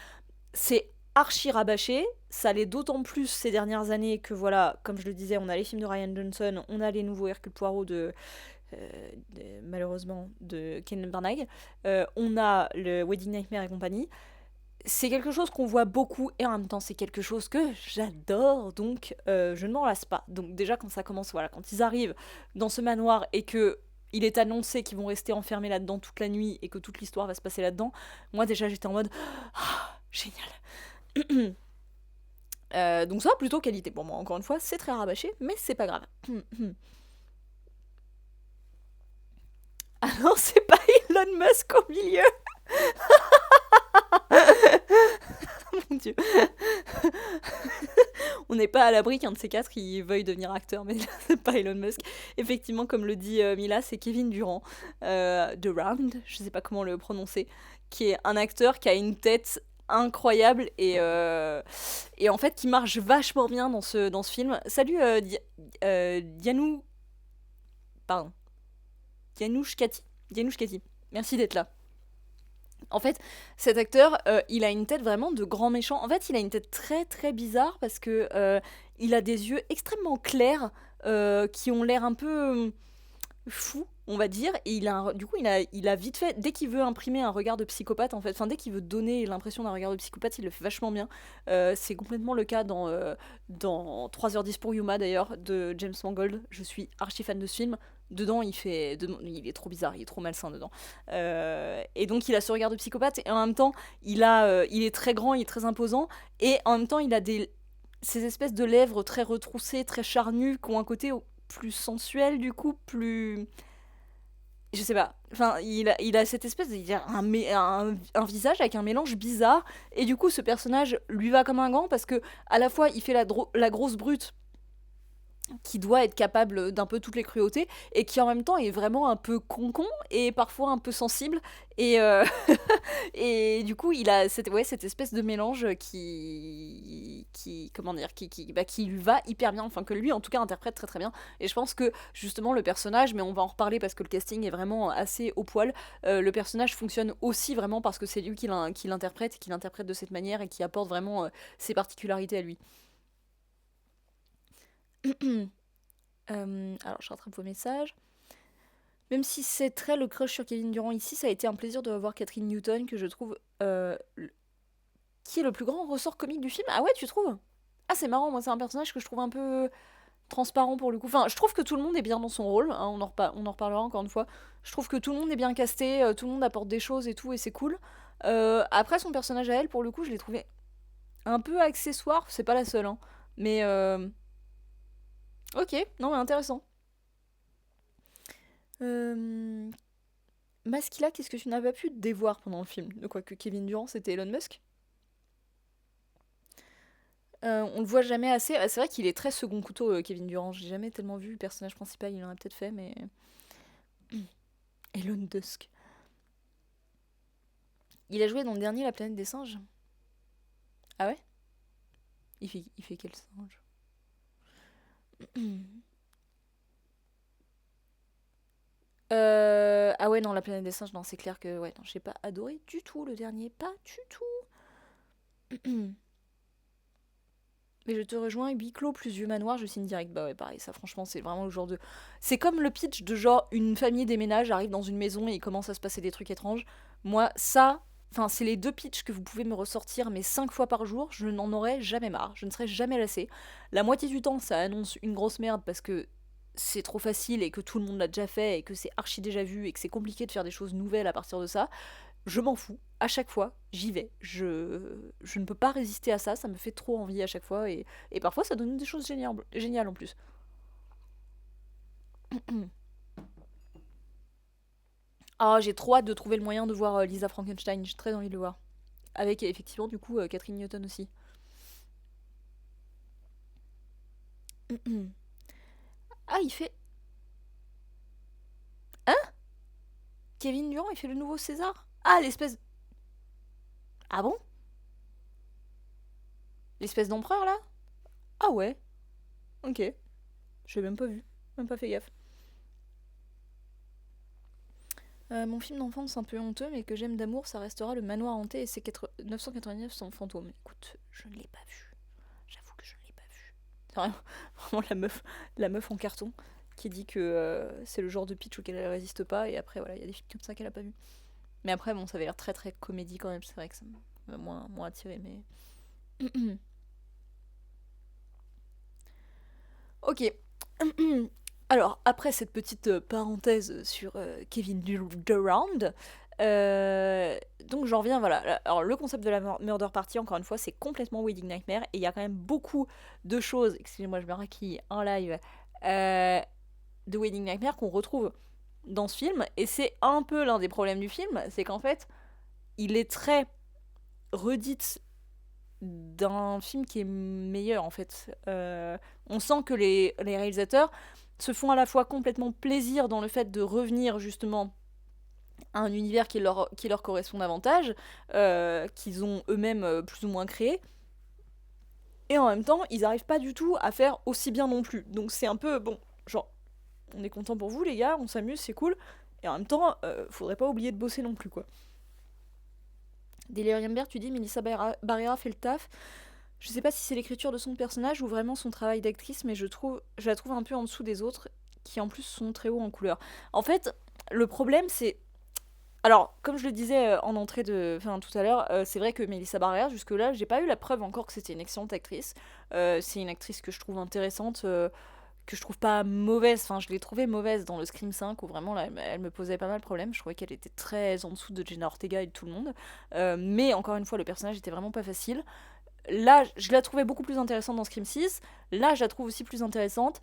C'est archi rabâché, ça l'est d'autant plus ces dernières années que, voilà, comme je le disais, on a les films de Rian Johnson, on a les nouveaux Hercule Poirot malheureusement de Ken Branagh. On a le Wedding Nightmare et compagnie. C'est quelque chose qu'on voit beaucoup et en même temps c'est quelque chose que j'adore, donc je ne m'en lasse pas. Donc déjà quand ça commence, voilà, quand ils arrivent dans ce manoir et que il est annoncé qu'ils vont rester enfermés là-dedans toute la nuit et que toute l'histoire va se passer là-dedans, moi déjà j'étais en mode génial. Donc ça plutôt qualité pour moi, encore une fois, c'est très rabâché, mais c'est pas grave. Ah non, c'est pas Elon Musk au milieu. Mon Dieu. On n'est pas à l'abri qu'un de ces quatre qui veuille devenir acteur, mais c'est pas Elon Musk. Effectivement, comme le dit Mila, c'est Kevin Durant, Durand, je sais pas comment le prononcer, qui est un acteur qui a une tête incroyable et en fait qui marche vachement bien dans ce film. Salut Dianou... Pardon. Dianouche Cathy. Merci d'être là. En fait, cet acteur, il a une tête vraiment de grand méchant. En fait, il a une tête très très bizarre parce que il a des yeux extrêmement clairs qui ont l'air un peu fous, on va dire. Et du coup, il a vite fait, dès qu'il veut imprimer un regard de psychopathe, en fait, enfin dès qu'il veut donner l'impression d'un regard de psychopathe, il le fait vachement bien. C'est complètement le cas dans 3h10 pour Yuma d'ailleurs de James Mangold. Je suis archi fan de ce film. Dedans, il est trop bizarre, il est trop malsain dedans. Et donc, il a ce regard de psychopathe, et en même temps, il est très grand, il est très imposant, et en même temps, il a ces espèces de lèvres très retroussées, très charnues, qui ont un côté plus sensuel, du coup, plus... Je sais pas. Enfin, il a cette espèce il a un visage avec un mélange bizarre, et du coup, ce personnage lui va comme un gant, parce que à la fois, il fait la grosse brute, qui doit être capable d'un peu toutes les cruautés, et qui en même temps est vraiment un peu con et parfois un peu sensible, et, et du coup il a cette espèce de mélange comment dire, qui lui va hyper bien, enfin que lui en tout cas interprète très très bien, et je pense que justement le personnage, mais on va en reparler parce que le casting est vraiment assez au poil, le personnage fonctionne aussi vraiment parce que c'est lui qui l'interprète, et qui l'interprète de cette manière, et qui apporte vraiment ses particularités à lui. Alors, je rattrape vos messages. Même si c'est très le crush sur Kevin Durant ici, ça a été un plaisir de revoir Catherine Newton, que je trouve qui est le plus grand ressort comique du film. Ah ouais, tu trouves? Ah, c'est marrant, moi, c'est un personnage que je trouve un peu transparent pour le coup. Enfin, je trouve que tout le monde est bien dans son rôle, hein, on en reparlera encore une fois. Je trouve que tout le monde est bien casté, tout le monde apporte des choses et tout, et c'est cool. Après, son personnage à elle, pour le coup, je l'ai trouvé un peu accessoire, c'est pas la seule, hein. Mais, ok, non, mais intéressant. Euh, Maskila, qu'est-ce que tu n'as pas pu dévoir pendant le film? De quoi que Kevin Durant, c'était Elon Musk? On le voit jamais assez. Ah, c'est vrai qu'il est très second couteau, Kevin Durant. J'ai jamais tellement vu le personnage principal, il en a peut-être fait, mais. Elon Musk. Il a joué dans le dernier La planète des singes. Ah ouais? Il fait quel singe? Ah ouais, non, La planète des singes, non, c'est clair que. Ouais, non, j'ai pas adoré du tout le dernier. Pas du tout. Mais je te rejoins, huis clos plus vieux manoir, je signe direct. Bah ouais, pareil, ça franchement, c'est vraiment le genre de. C'est comme le pitch de genre une famille déménage, arrive dans une maison et il commence à se passer des trucs étranges. Moi, ça. Enfin, c'est les deux pitchs que vous pouvez me ressortir, mais 5 fois par jour, je n'en aurais jamais marre, je ne serais jamais lassée. La moitié du temps, ça annonce une grosse merde parce que c'est trop facile et que tout le monde l'a déjà fait et que c'est archi déjà vu et que c'est compliqué de faire des choses nouvelles à partir de ça. Je m'en fous. À chaque fois, j'y vais. Je ne peux pas résister à ça, ça me fait trop envie à chaque fois, et parfois ça donne des choses géniales en plus. Ah, j'ai trop hâte de trouver le moyen de voir Lisa Frankenstein, j'ai très envie de le voir. Avec effectivement du coup Catherine Newton aussi. Ah, il fait... Hein? Kevin Durand, il fait le nouveau César? Ah, l'espèce... Ah bon? L'espèce d'empereur là? Ah ouais, ok. J'ai même pas vu, même pas fait gaffe. Mon film d'enfance un peu honteux, mais que j'aime d'amour, ça restera Le Manoir hanté et ses 999 sans fantôme. Écoute, je ne l'ai pas vu. J'avoue que je ne l'ai pas vu. C'est vraiment, vraiment la meuf en carton qui dit que c'est le genre de pitch auquel elle résiste pas, et après voilà, il y a des films comme ça qu'elle a pas vu. Mais après, bon, ça avait l'air très très comédie quand même, c'est vrai que ça m'a moins attiré, mais. Ok. Alors, après cette petite parenthèse sur Kevin Durand, donc j'en reviens, voilà. Alors, le concept de la Murder Party, encore une fois, c'est complètement Wedding Nightmare, et il y a quand même beaucoup de choses, excusez-moi, je me raquille en live, euh, de Wedding Nightmare qu'on retrouve dans ce film, et c'est un peu l'un des problèmes du film, c'est qu'en fait, il est très redite d'un film qui est meilleur en fait. On sent que les réalisateurs se font à la fois complètement plaisir dans le fait de revenir justement à un univers qui leur correspond davantage, qu'ils ont eux-mêmes plus ou moins créé, et en même temps ils arrivent pas du tout à faire aussi bien non plus. Donc c'est un peu bon, genre on est content pour vous les gars, on s'amuse, c'est cool, et en même temps faudrait pas oublier de bosser non plus quoi. Delirium Bear, tu dis Melissa Barrera fait le taf. Je sais pas si c'est l'écriture de son personnage ou vraiment son travail d'actrice, mais je la trouve un peu en dessous des autres, qui en plus sont très hauts en couleur. En fait, le problème c'est... Alors, comme je le disais en entrée enfin, tout à l'heure, c'est vrai que Melissa Barrera, jusque-là, j'ai pas eu la preuve encore que c'était une excellente actrice. C'est une actrice que je trouve intéressante, que je trouve pas mauvaise. Enfin, je l'ai trouvée mauvaise dans le Scream 5, où vraiment, là, elle me posait pas mal de problèmes. Je trouvais qu'elle était très en dessous de Jenna Ortega et de tout le monde. Mais encore une fois, le personnage était vraiment pas facile. Là, je la trouvais beaucoup plus intéressante dans Scream 6. Là, je la trouve aussi plus intéressante.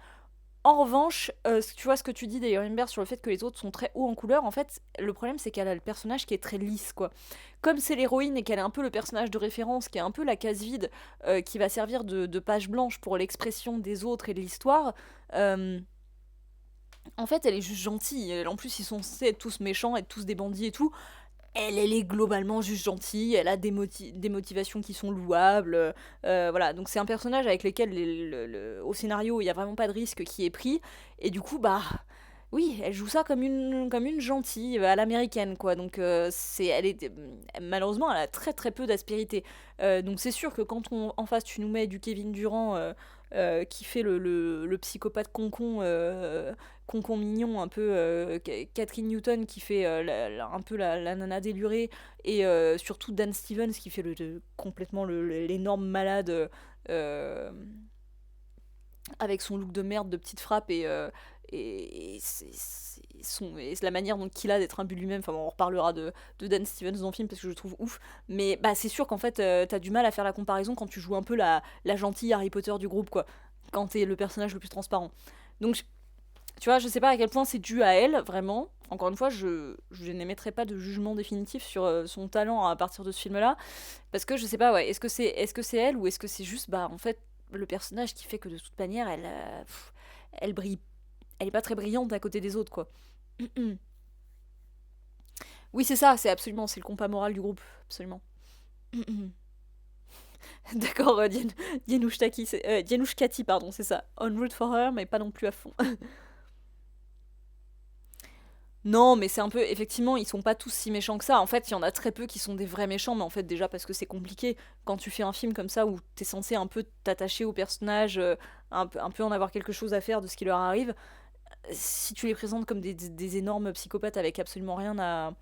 En revanche, tu vois ce que tu dis d'ailleurs, Amber, sur le fait que les autres sont très hauts en couleur, en fait, le problème c'est qu'elle a le personnage qui est très lisse, quoi. Comme c'est l'héroïne et qu'elle est un peu le personnage de référence, qui est un peu la case vide, qui va servir de page blanche pour l'expression des autres et de l'histoire, euh, en fait, elle est juste gentille. En plus, ils sont censés être tous méchants, être tous des bandits et tout. Elle est globalement juste gentille, elle a des motivations qui sont louables, voilà. Donc c'est un personnage avec lequel, au scénario, il n'y a vraiment pas de risque qui est pris, et du coup, bah, oui, elle joue ça comme une gentille à l'américaine, quoi. Donc malheureusement, elle a très très peu d'aspérité. Donc c'est sûr que quand en face tu nous mets du Kevin Durant, qui fait le psychopathe concon, concon mignon, un peu Catherine Newton qui fait un peu la nana délurée, et surtout Dan Stevens qui fait complètement l'énorme malade, euh, avec son look de merde de petite frappe, et c'est la manière dont il a d'être un but lui-même. Enfin bon, on reparlera de Dan Stevens dans le film parce que je le trouve ouf, mais bah c'est sûr qu'en fait t'as du mal à faire la comparaison quand tu joues un peu la gentille Harry Potter du groupe, quoi, quand t'es le personnage le plus transparent. Donc tu vois, je sais pas à quel point c'est dû à elle, vraiment. Encore une fois, je n'émettrai pas de jugement définitif sur son talent à partir de ce film-là, parce que je sais pas, ouais, est-ce que c'est elle, ou est-ce que c'est juste, bah, en fait, le personnage qui fait que de toute manière, elle brille, elle est pas très brillante à côté des autres, quoi. Oui, c'est ça, c'est le compas moral du groupe, absolument. D'accord, Dianouche Cathy, pardon, c'est ça. On route for her, mais pas non plus à fond. Non, mais c'est un peu. Effectivement, ils sont pas tous si méchants que ça. En fait, il y en a très peu qui sont des vrais méchants, mais en fait, déjà parce que c'est compliqué. Quand tu fais un film comme ça où t'es censé un peu t'attacher aux personnages, un peu en avoir quelque chose à faire de ce qui leur arrive, si tu les présentes comme des énormes psychopathes avec absolument rien à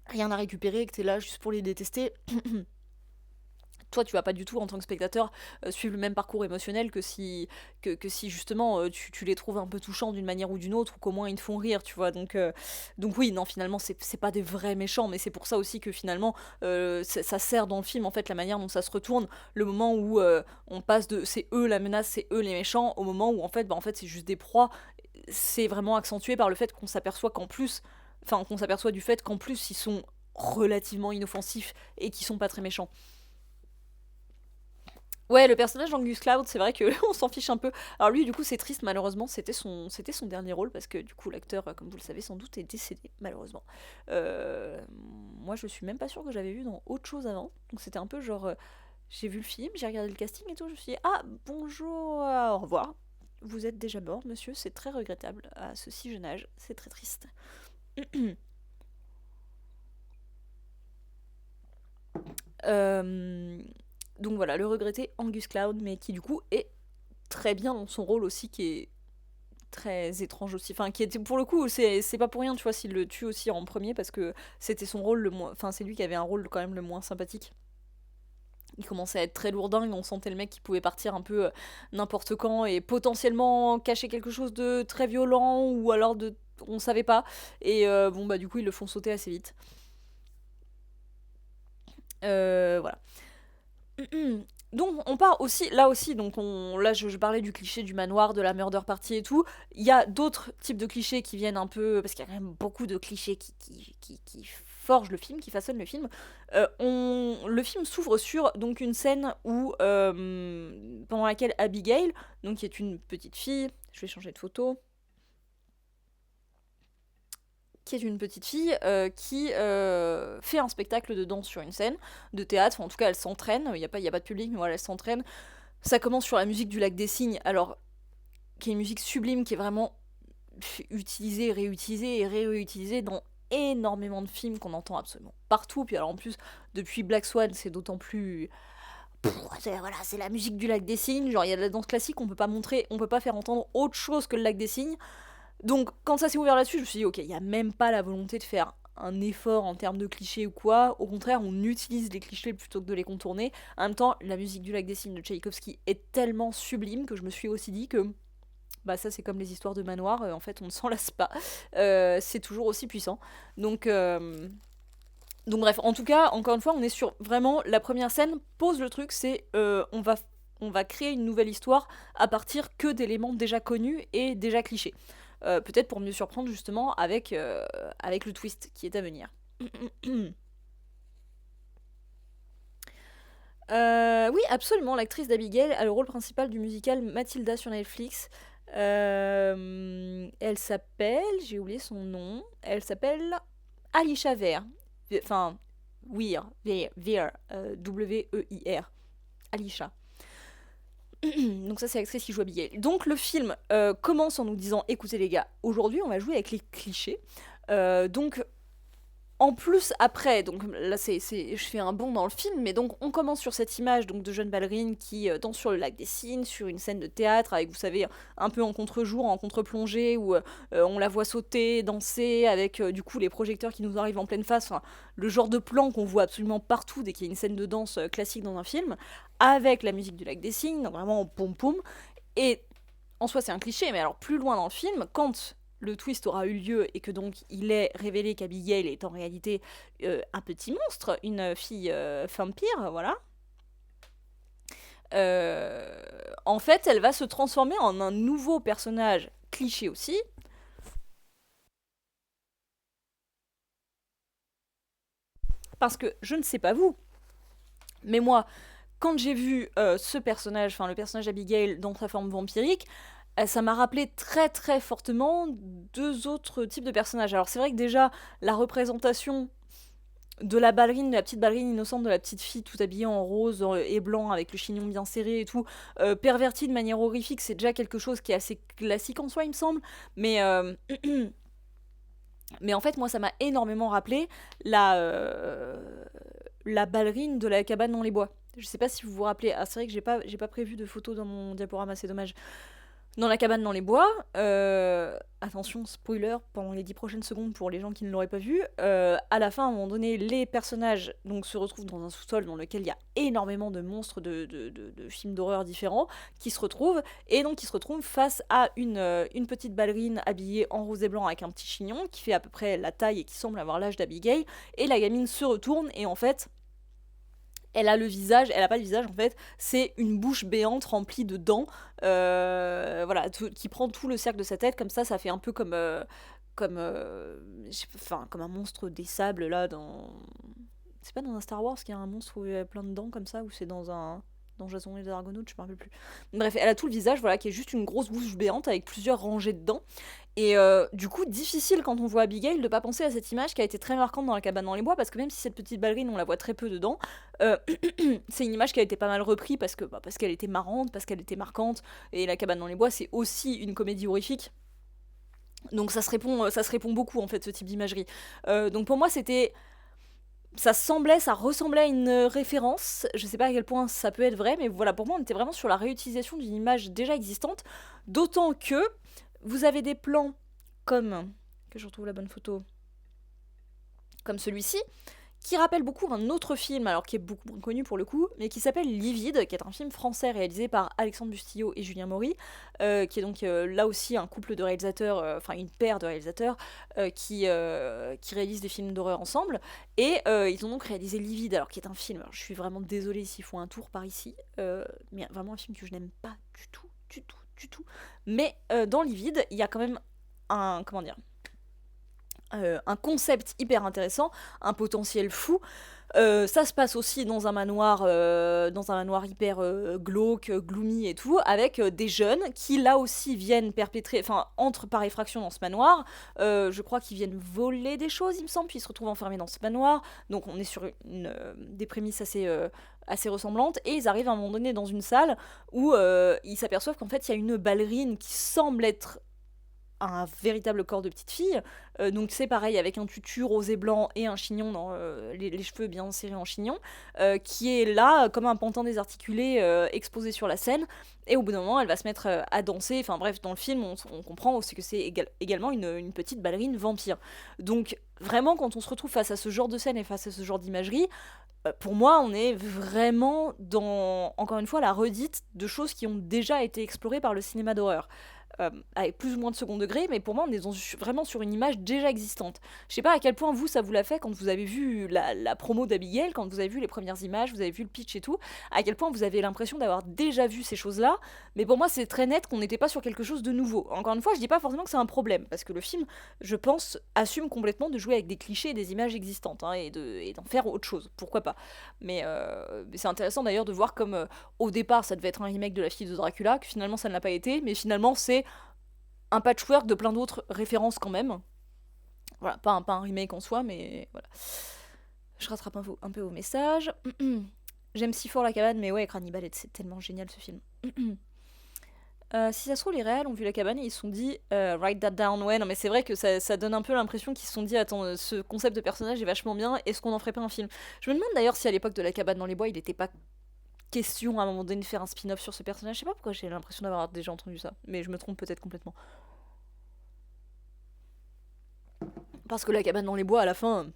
récupérer, que t'es là juste pour les détester, toi tu vas pas du tout en tant que spectateur suivre le même parcours émotionnel que si justement tu les trouves un peu touchants d'une manière ou d'une autre, ou qu'au moins ils te font rire, tu vois. Donc oui, non, finalement c'est pas des vrais méchants, mais c'est pour ça aussi que finalement ça sert dans le film, en fait, la manière dont ça se retourne, le moment où on passe de c'est eux la menace, c'est eux les méchants, au moment où en fait, bah, en fait c'est juste des proies. C'est vraiment accentué par le fait qu'on s'aperçoit qu'en plus, enfin qu'on s'aperçoit du fait qu'en plus ils sont relativement inoffensifs et qui sont pas très méchants. Ouais, le personnage d'Angus Cloud, c'est vrai que on s'en fiche un peu. Alors lui, du coup, c'est triste, malheureusement, c'était son dernier rôle, parce que du coup, l'acteur, comme vous le savez sans doute, est décédé, malheureusement. Moi, je suis même pas sûre que j'avais vu dans autre chose avant, donc c'était un peu genre, j'ai vu le film, j'ai regardé le casting et tout, je me suis dit, ah, bonjour, au revoir. Vous êtes déjà mort, monsieur, c'est très regrettable à ce si jeune âge, c'est très triste. Euh, donc voilà, le regretté Angus Cloud, mais qui du coup est très bien dans son rôle aussi, qui est très étrange aussi. Enfin, qui était pour le coup, c'est pas pour rien, tu vois, s'il le tue aussi en premier, parce que c'était son rôle le moins. Enfin, c'est lui qui avait un rôle quand même le moins sympathique. Il commençait à être très lourdingue, on sentait le mec qui pouvait partir un peu n'importe quand et potentiellement cacher quelque chose de très violent, ou alors de. On savait pas. Et bon, bah, du coup, ils le font sauter assez vite. Voilà. Donc on part aussi, là aussi, là je parlais du cliché du manoir, de la murder party et tout. Il y a d'autres types de clichés qui viennent un peu, parce qu'il y a quand même beaucoup de clichés qui forgent le film, qui façonnent le film. Le film s'ouvre sur donc une scène où, pendant laquelle Abigail, donc qui est une petite fille, je vais changer de photo, qui est une petite fille qui fait un spectacle de danse sur une scène de théâtre. Enfin, en tout cas, elle s'entraîne. Il y a pas de public, mais voilà, elle s'entraîne. Ça commence sur la musique du Lac des Cygnes, alors qui est une musique sublime, qui est vraiment utilisée, réutilisée et réutilisée dans énormément de films qu'on entend absolument partout. Puis alors en plus, depuis Black Swan, c'est d'autant plus. Voilà, c'est la musique du Lac des Cygnes. Genre, il y a de la danse classique, on peut pas faire entendre autre chose que le Lac des Cygnes. Donc, quand ça s'est ouvert là-dessus, je me suis dit, ok, il n'y a même pas la volonté de faire un effort en termes de clichés ou quoi. Au contraire, on utilise les clichés plutôt que de les contourner. En même temps, la musique du Lac des Cygnes de Tchaïkovski est tellement sublime que je me suis aussi dit que, bah, ça, c'est comme les histoires de manoir, en fait, on ne s'en lasse pas. C'est toujours aussi puissant. Donc, donc, bref, en tout cas, encore une fois, on est sur vraiment la première scène, pose le truc, c'est on va on va créer une nouvelle histoire à partir que d'éléments déjà connus et déjà clichés. Peut-être pour mieux surprendre justement avec le twist qui est à venir. Oui, absolument. L'actrice d'Abigail a le rôle principal du musical Mathilda sur Netflix. Elle s'appelle, j'ai oublié son nom, elle s'appelle Alisha Weir. Enfin, Weir, W-E-I-R. Alisha. Donc ça c'est l'actrice qui joue Abigail. Donc le film commence en nous disant, écoutez les gars, aujourd'hui on va jouer avec les clichés. Donc en plus, après, donc là, je fais un bond dans le film, mais donc on commence sur cette image donc de jeune ballerine qui danse sur le lac des Cygnes, sur une scène de théâtre, avec, vous savez, un peu en contre-jour, en contre-plongée, où on la voit sauter, danser, avec du coup les projecteurs qui nous arrivent en pleine face, enfin, le genre de plan qu'on voit absolument partout dès qu'il y a une scène de danse classique dans un film, avec la musique du lac des Cygnes, donc vraiment pom-pom, et en soi c'est un cliché, mais alors plus loin dans le film, quand le twist aura eu lieu et que donc il est révélé qu'Abigail est en réalité un petit monstre, une fille vampire, voilà. En fait, elle va se transformer en un nouveau personnage cliché aussi. Parce que je ne sais pas vous, mais moi, quand j'ai vu ce personnage, enfin le personnage d'Abigail dans sa forme vampirique, ça m'a rappelé très très fortement deux autres types de personnages. Alors c'est vrai que déjà, la représentation de la ballerine, de la petite ballerine innocente, de la petite fille tout habillée en rose et blanc avec le chignon bien serré et tout, pervertie de manière horrifique, c'est déjà quelque chose qui est assez classique en soi, il me semble. Mais, mais en fait, moi, ça m'a énormément rappelé la ballerine de la cabane dans les bois. Je sais pas si vous vous rappelez. Ah, c'est vrai que j'ai pas prévu de photos dans mon diaporama, c'est dommage. Dans la cabane dans les bois, attention, spoiler, pendant les 10 prochaines secondes pour les gens qui ne l'auraient pas vu, à la fin, à un moment donné, les personnages donc, se retrouvent dans un sous-sol dans lequel il y a énormément de monstres de films d'horreur différents qui se retrouvent, et donc qui se retrouvent face à une petite ballerine habillée en rose et blanc avec un petit chignon qui fait à peu près la taille et qui semble avoir l'âge d'Abigail, et la gamine se retourne, et en fait, elle a le visage, elle a pas de visage en fait, c'est une bouche béante remplie de dents, voilà, qui prend tout le cercle de sa tête, comme ça fait un peu comme un monstre des sables là dans... C'est pas dans un Star Wars qu'il y a un monstre où il y a plein de dents comme ça, ou c'est dans Jason et les Argonautes, je me rappelle plus. Bref, elle a tout le visage, voilà, qui est juste une grosse bouche béante avec plusieurs rangées de dents. Et du coup, difficile quand on voit Abigail de pas penser à cette image qui a été très marquante dans la cabane dans les bois, parce que même si cette petite ballerine, on la voit très peu dedans, euh, c'est une image qui a été pas mal reprise parce qu'elle était marrante, parce qu'elle était marquante, et la cabane dans les bois, c'est aussi une comédie horrifique. Donc ça se répond beaucoup en fait ce type d'imagerie. Donc pour moi c'était ça ressemblait à une référence. Je sais pas à quel point ça peut être vrai, mais voilà, pour moi, on était vraiment sur la réutilisation d'une image déjà existante. D'autant que vous avez des plans comme, que je retrouve la bonne photo, comme celui-ci, qui rappelle beaucoup un autre film, alors qui est beaucoup moins connu pour le coup, mais qui s'appelle Livide, qui est un film français réalisé par Alexandre Bustillo et Julien Maury, qui est donc là aussi un couple de réalisateurs, enfin une paire de réalisateurs qui réalisent des films d'horreur ensemble, et ils ont donc réalisé Livide, alors qui est un film, alors je suis vraiment désolée s'ils font un tour par ici, mais vraiment un film que je n'aime pas du tout, du tout, du tout, mais dans Livide, il y a quand même comment dire, un concept hyper intéressant, un potentiel fou. Ça se passe aussi dans un manoir hyper glauque, gloomy et tout, avec des jeunes qui là aussi viennent perpétrer, enfin entrent par effraction dans ce manoir. Je crois qu'ils viennent voler des choses, il me semble, puis ils se retrouvent enfermés dans ce manoir. Donc on est sur des prémices assez ressemblantes, et ils arrivent à un moment donné dans une salle où ils s'aperçoivent qu'en fait il y a une ballerine qui semble être un véritable corps de petite fille. Donc c'est pareil, avec un tutu rose et blanc et un chignon, dans les cheveux bien serrés en chignon, qui est là comme un pantin désarticulé exposé sur la scène. Et au bout d'un moment, elle va se mettre à danser. Enfin bref, dans le film, on comprend aussi que c'est également une petite ballerine vampire. Donc vraiment, quand on se retrouve face à ce genre de scène et face à ce genre d'imagerie, pour moi, on est vraiment dans, encore une fois, la redite de choses qui ont déjà été explorées par le cinéma d'horreur. avec plus ou moins de second degré, mais pour moi on est vraiment sur une image déjà existante. Je sais pas à quel point vous ça vous l'a fait quand vous avez vu la promo d'Abigail, quand vous avez vu les premières images, vous avez vu le pitch et tout, à quel point vous avez l'impression d'avoir déjà vu ces choses-là, mais pour moi c'est très net qu'on n'était pas sur quelque chose de nouveau. Encore une fois, je dis pas forcément que c'est un problème, parce que le film, je pense, assume complètement de jouer avec des clichés et des images existantes, hein, et d'en faire autre chose, pourquoi pas. Mais c'est intéressant d'ailleurs de voir comme au départ ça devait être un remake de La Fille de Dracula, que finalement ça ne l'a pas été, mais finalement c'est un patchwork de plein d'autres références quand même. Voilà, pas un remake en soi, mais voilà. Je rattrape un peu au message. J'aime si fort La Cabane, mais ouais, Cannibal, c'est tellement génial ce film. Si ça se trouve, les réals ont vu La Cabane et ils se sont dit write that down. Ouais, non, mais c'est vrai que ça donne un peu l'impression qu'ils se sont dit attends, ce concept de personnage est vachement bien, est-ce qu'on en ferait pas un film? Je me demande d'ailleurs si à l'époque de La Cabane dans les bois, il était pas question à un moment donné de faire un spin-off sur ce personnage. Je sais pas pourquoi j'ai l'impression d'avoir déjà entendu ça, mais je me trompe peut-être complètement. Parce que La Cabane dans les bois, à la fin,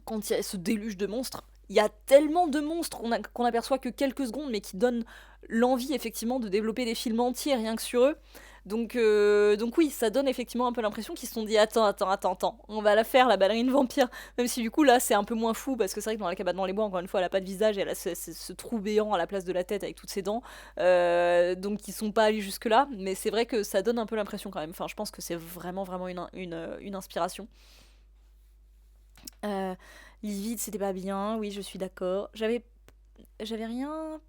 quand il y a ce déluge de monstres, il y a tellement de monstres qu'on aperçoit que quelques secondes, mais qui donnent l'envie effectivement de développer des films entiers rien que sur eux. Donc oui, ça donne effectivement un peu l'impression qu'ils se sont dit attends, on va la faire la ballerine vampire. Même si du coup là c'est un peu moins fou parce que c'est vrai que dans La Cabane dans les bois, encore une fois, elle a pas de visage et elle a ce trou béant à la place de la tête avec toutes ses dents. Donc ils sont pas allés jusque là, mais c'est vrai que ça donne un peu l'impression quand même. Enfin, je pense que c'est vraiment une inspiration. Euh, Livide, c'était pas bien, oui, je suis d'accord. J'avais rien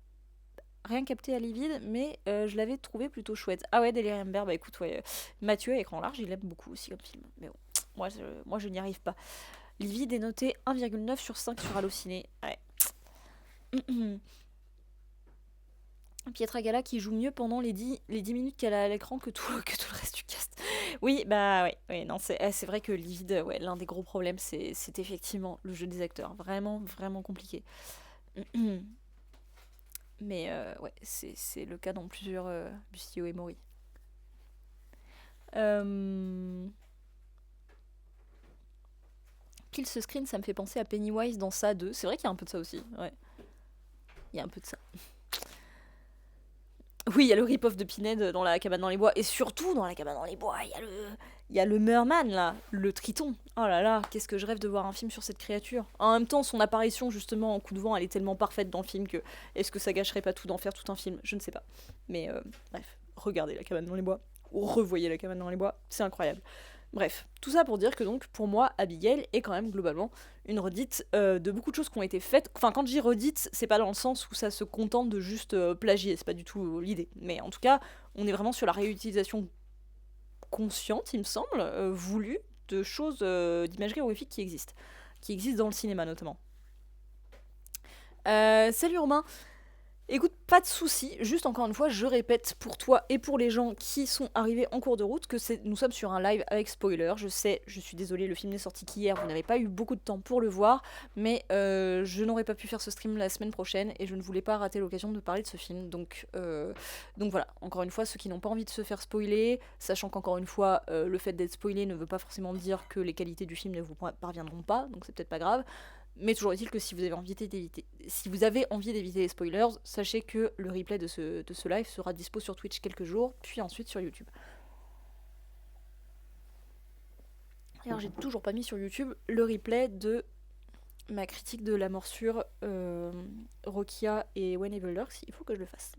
capté à Livide, mais je l'avais trouvé plutôt chouette. Ah ouais, Delirium Bear, bah écoute, ouais, Mathieu, écran large, il aime beaucoup aussi comme film. Mais bon, moi je n'y arrive pas. Livide est noté 1,9 sur 5 sur Allociné. Ouais. Pietra Gala qui joue mieux pendant les 10 minutes qu'elle a à l'écran que tout le reste du cast. Oui, bah ouais, non, c'est vrai que Livide, ouais, l'un des gros problèmes, c'est effectivement le jeu des acteurs. Vraiment compliqué. Mais ouais, c'est le cas dans plusieurs Bustillo et Mori. Kill ce screen, ça me fait penser à Pennywise dans Ça 2. C'est vrai qu'il y a un peu de ça aussi, ouais. Il y a un peu de ça. Oui, il y a le rip-off de Pinhead dans La Cabane dans les bois. Et surtout, dans La Cabane dans les bois, il y a le Merman, là, le Triton. Oh là là, qu'est-ce que je rêve de voir un film sur cette créature. En même temps, son apparition, justement, en coup de vent, elle est tellement parfaite dans le film que est-ce que ça gâcherait pas tout d'en faire tout un film? Je ne sais pas. Mais bref, regardez La Cabane dans les bois. Ou revoyez La Cabane dans les bois, c'est incroyable. Bref, tout ça pour dire que donc, pour moi, Abigail est quand même globalement une redite de beaucoup de choses qui ont été faites. Enfin, quand je dis redite, c'est pas dans le sens où ça se contente de juste plagier, c'est pas du tout l'idée. Mais en tout cas, on est vraiment sur la réutilisation consciente, il me semble, voulue, de choses, d'imagerie horrifique qui existent dans le cinéma notamment. Salut Romain. Écoute, pas de souci, juste encore une fois, je répète pour toi et pour les gens qui sont arrivés en cours de route que nous sommes sur un live avec spoiler. Je sais, je suis désolée, le film n'est sorti qu'hier, vous n'avez pas eu beaucoup de temps pour le voir, mais je n'aurais pas pu faire ce stream la semaine prochaine et je ne voulais pas rater l'occasion de parler de ce film. Donc voilà, encore une fois, ceux qui n'ont pas envie de se faire spoiler, sachant qu'encore une fois, le fait d'être spoilé ne veut pas forcément dire que les qualités du film ne vous parviendront pas, donc c'est peut-être pas grave. Mais toujours est-il que si vous avez envie d'éviter les spoilers, sachez que le replay de ce live sera dispo sur Twitch quelques jours, puis ensuite sur YouTube. Alors j'ai toujours pas mis sur YouTube le replay de ma critique de la morsure Rokia et When Evil Lurks, il faut que je le fasse.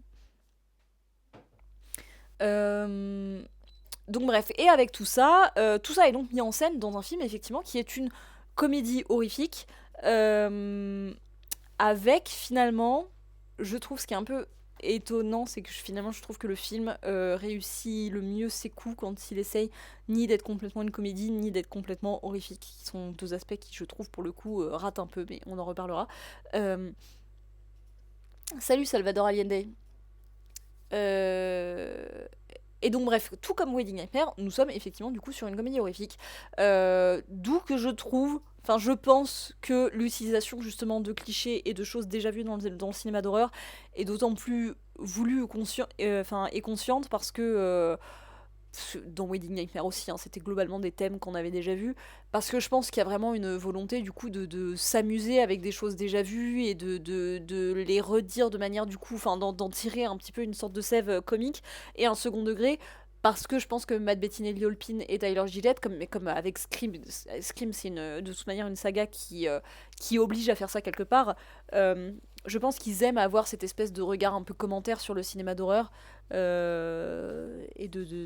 Donc bref, et avec tout ça est donc mis en scène dans un film effectivement qui est une comédie horrifique, avec finalement, je trouve ce qui est un peu étonnant, c'est que finalement je trouve que le film réussit le mieux ses coups quand il essaye ni d'être complètement une comédie, ni d'être complètement horrifique, qui sont deux aspects qui je trouve pour le coup ratent un peu, mais on en reparlera. Salut Salvador Allende. Et donc bref, tout comme Wedding Nightmare, nous sommes effectivement du coup sur une comédie horrifique. D'où que je pense que l'utilisation justement de clichés et de choses déjà vues dans le cinéma d'horreur est d'autant plus voulue et consciente parce que dans Wedding Nightmare aussi, hein, c'était globalement des thèmes qu'on avait déjà vus, parce que je pense qu'il y a vraiment une volonté du coup de s'amuser avec des choses déjà vues et de les redire de manière du coup, enfin d'en tirer un petit peu une sorte de sève comique, et un second degré, parce que je pense que Matt Bettinelli, Olpin et Tyler Gillette, comme avec Scream, Scream c'est de toute manière une saga qui oblige à faire ça quelque part. euh, je pense qu'ils aiment avoir cette espèce de regard un peu commentaire sur le cinéma d'horreur et de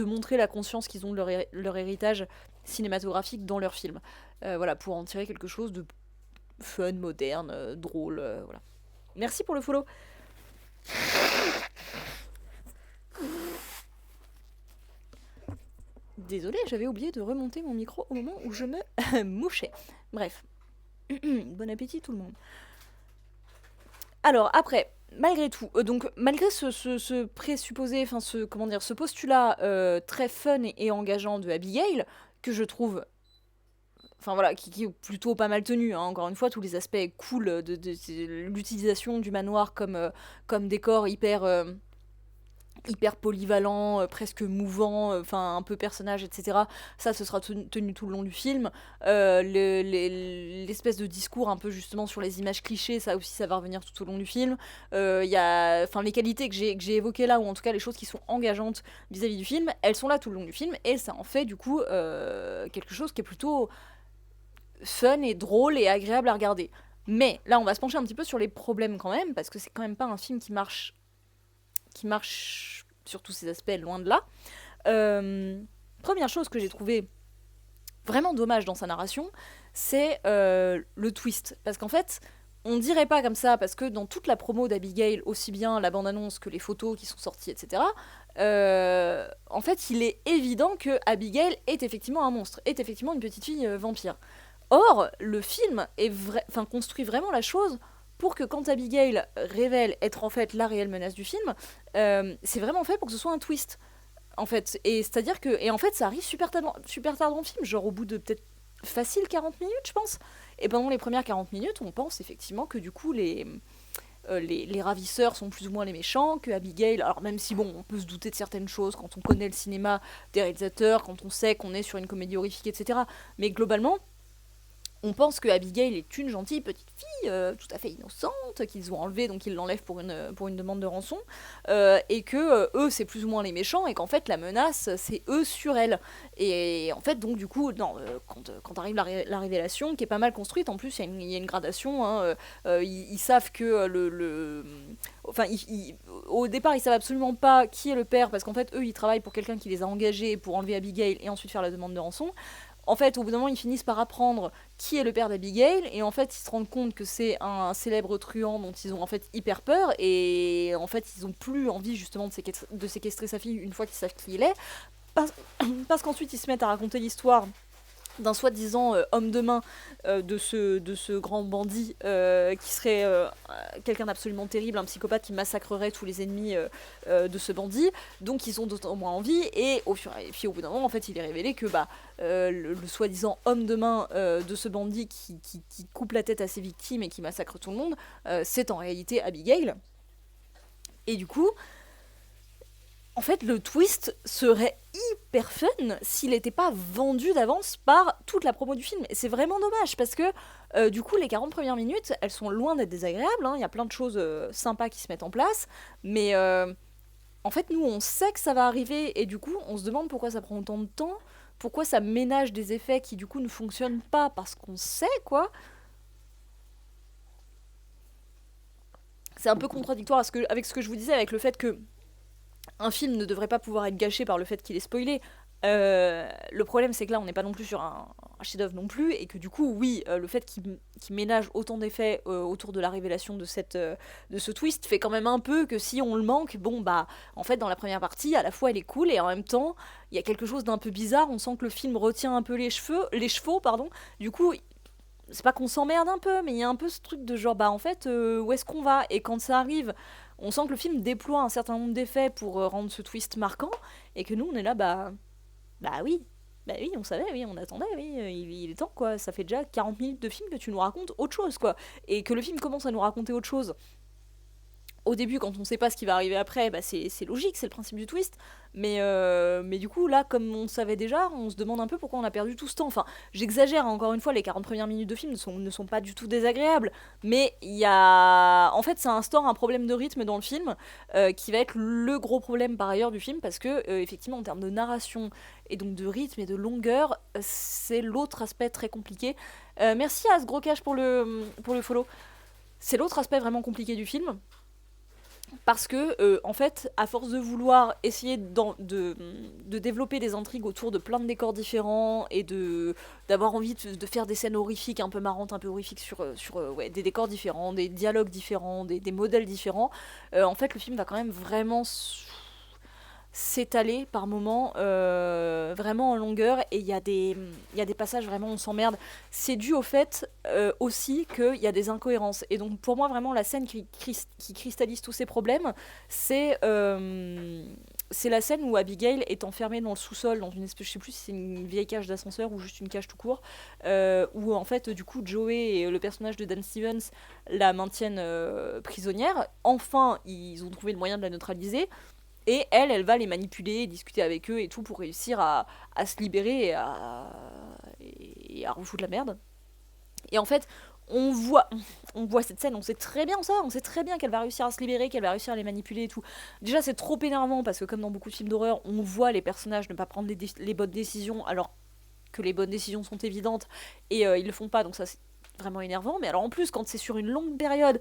montrer la conscience qu'ils ont de leur héritage cinématographique dans leurs films. Voilà, pour en tirer quelque chose de fun, moderne, drôle. Voilà. Merci pour le follow. Désolée, j'avais oublié de remonter mon micro au moment où je me mouchais. Bref. Bon appétit tout le monde. Alors après, malgré tout, donc malgré ce présupposé, enfin ce postulat très fun et engageant de Abigail, que je trouve, enfin voilà, qui est plutôt pas mal tenu, hein, encore une fois, tous les aspects cool de l'utilisation du manoir comme décor hyper polyvalent, presque mouvant, enfin un peu personnage, etc. Ça, ce sera tenu tout le long du film. L'espèce de discours un peu justement sur les images clichés, ça aussi, ça va revenir tout au long du film. Enfin, les qualités que j'ai évoquées là, ou en tout cas les choses qui sont engageantes vis-à-vis du film, elles sont là tout le long du film, et ça en fait du coup quelque chose qui est plutôt fun et drôle et agréable à regarder. Mais là, on va se pencher un petit peu sur les problèmes quand même, parce que c'est quand même pas un film qui marche sur tous ces aspects, loin de là. Première chose que j'ai trouvé vraiment dommage dans sa narration, c'est le twist. Parce qu'en fait, on dirait pas comme ça, parce que dans toute la promo d'Abigail, aussi bien la bande-annonce que les photos qui sont sorties, etc., en fait, il est évident que Abigail est effectivement un monstre, est effectivement une petite fille vampire. Or, le film construit vraiment la chose pour que quand Abigail révèle être en fait la réelle menace du film, c'est vraiment fait pour que ce soit un twist. En fait, et c'est-à-dire que. Et en fait, ça arrive super tard dans le film, genre au bout de peut-être facile 40 minutes, je pense. Et pendant les premières 40 minutes, on pense effectivement que du coup, les ravisseurs sont plus ou moins les méchants, que Abigail. Alors, même si bon, on peut se douter de certaines choses quand on connaît le cinéma des réalisateurs, quand on sait qu'on est sur une comédie horrifique, etc. Mais globalement, on pense que Abigail est une gentille petite fille, tout à fait innocente, qu'ils ont enlevée, donc ils l'enlèvent pour une demande de rançon, et que eux, c'est plus ou moins les méchants, et qu'en fait, la menace, c'est eux sur elle. Et en fait, donc, du coup, non, quand arrive la révélation, qui est pas mal construite, en plus, il y a une gradation, hein, ils savent que Enfin, au départ, ils savent absolument pas qui est le père, parce qu'en fait, eux, ils travaillent pour quelqu'un qui les a engagés pour enlever Abigail et ensuite faire la demande de rançon. En fait, au bout d'un moment, ils finissent par apprendre qui est le père d'Abigail, et en fait, ils se rendent compte que c'est un célèbre truand dont ils ont en fait hyper peur, et en fait, ils ont plus envie justement de séquestrer sa fille une fois qu'ils savent qui il est, parce, parce qu'ensuite, ils se mettent à raconter l'histoire d'un soi-disant homme de main de ce grand bandit qui serait quelqu'un d'absolument terrible, un psychopathe qui massacrerait tous les ennemis de ce bandit. Donc ils ont d'autant moins envie, et puis au bout d'un moment, en fait, il est révélé que le soi-disant homme de main de ce bandit qui coupe la tête à ses victimes et qui massacre tout le monde, c'est en réalité Abigail. Et du coup, en fait, le twist serait hyper fun s'il n'était pas vendu d'avance par toute la promo du film. Et c'est vraiment dommage parce que, du coup, les 40 premières minutes, elles sont loin d'être désagréables, hein. Il y a plein de choses sympas qui se mettent en place. Mais en fait, nous, on sait que ça va arriver et du coup, on se demande pourquoi ça prend autant de temps. Pourquoi ça ménage des effets qui, du coup, ne fonctionnent pas parce qu'on sait, quoi. C'est un peu contradictoire avec ce que je vous disais, avec le fait que un film ne devrait pas pouvoir être gâché par le fait qu'il est spoilé. Le problème, c'est que là, on n'est pas non plus sur un chef-d'œuvre non plus, et que du coup, oui, le fait qu'il ménage autant d'effets autour de la révélation de ce twist fait quand même un peu que si on le manque, bon, bah, en fait, dans la première partie, à la fois, elle est cool, et en même temps, il y a quelque chose d'un peu bizarre. On sent que le film retient un peu les chevaux, pardon. Du coup, c'est pas qu'on s'emmerde un peu, mais il y a un peu ce truc de genre, bah en fait, où est-ce qu'on va? Et quand ça arrive, on sent que le film déploie un certain nombre d'effets pour rendre ce twist marquant, et que nous, on est là, oui. Bah oui, on savait, oui, on attendait, oui, il est temps, quoi. Ça fait déjà 40 minutes de film que tu nous racontes autre chose, quoi. Et que le film commence à nous raconter autre chose au début, quand on sait pas ce qui va arriver après, bah c'est logique, c'est le principe du twist. Mais du coup, là, comme on savait déjà, on se demande un peu pourquoi on a perdu tout ce temps. Enfin, j'exagère, hein, encore une fois, les 40 premières minutes de film ne sont pas du tout désagréables. Mais il y a. En fait, ça instaure un problème de rythme dans le film, qui va être le gros problème par ailleurs du film, parce que, effectivement, en termes de narration, et donc de rythme et de longueur, c'est l'autre aspect très compliqué. Merci à ce gros cash pour le follow. C'est l'autre aspect vraiment compliqué du film. Parce que, en fait, à force de vouloir essayer de développer des intrigues autour de plein de décors différents et d'avoir envie de faire des scènes horrifiques, un peu marrantes, un peu horrifiques sur des décors différents, des dialogues différents, des modèles différents, en fait, le film va quand même vraiment s'étaler par moments, vraiment en longueur, et il y a des passages vraiment on s'emmerde. C'est dû au fait, aussi qu'il y a des incohérences. Et donc pour moi vraiment la scène qui cristallise tous ces problèmes, c'est la scène où Abigail est enfermée dans le sous-sol, dans une espèce, je sais plus si c'est une vieille cage d'ascenseur ou juste une cage tout court, où en fait du coup Joey et le personnage de Dan Stevens la maintiennent, prisonnière. Enfin ils ont trouvé le moyen de la neutraliser, et elle va les manipuler, discuter avec eux et tout pour réussir à se libérer et à refoutre la merde. Et en fait, on voit, on voit cette scène, on sait très bien ça, on sait très bien qu'elle va réussir à se libérer, qu'elle va réussir à les manipuler et tout. Déjà, c'est trop énervant parce que, comme dans beaucoup de films d'horreur, on voit les personnages ne pas prendre les bonnes décisions alors que les bonnes décisions sont évidentes, et ils le font pas, donc ça c'est vraiment énervant. Mais alors en plus, quand c'est sur une longue période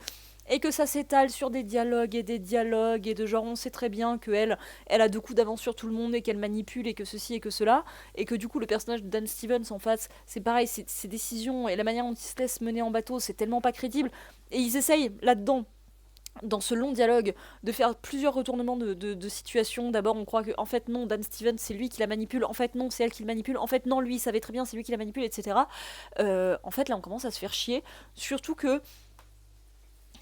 et que ça s'étale sur des dialogues et des dialogues, et de genre on sait très bien que elle a deux coups d'avance sur tout le monde et qu'elle manipule et que ceci et que cela, et que du coup le personnage de Dan Stevens en face, c'est pareil, ses décisions et la manière dont il se laisse mener en bateau, c'est tellement pas crédible. Et ils essayent là-dedans, dans ce long dialogue, de faire plusieurs retournements de situation. D'abord, on croit que, en fait, non, Dan Stevens, c'est lui qui la manipule. En fait, non, c'est elle qui le manipule. En fait, non, lui, il savait très bien, c'est lui qui la manipule, etc. En fait, là, on commence à se faire chier. Surtout que,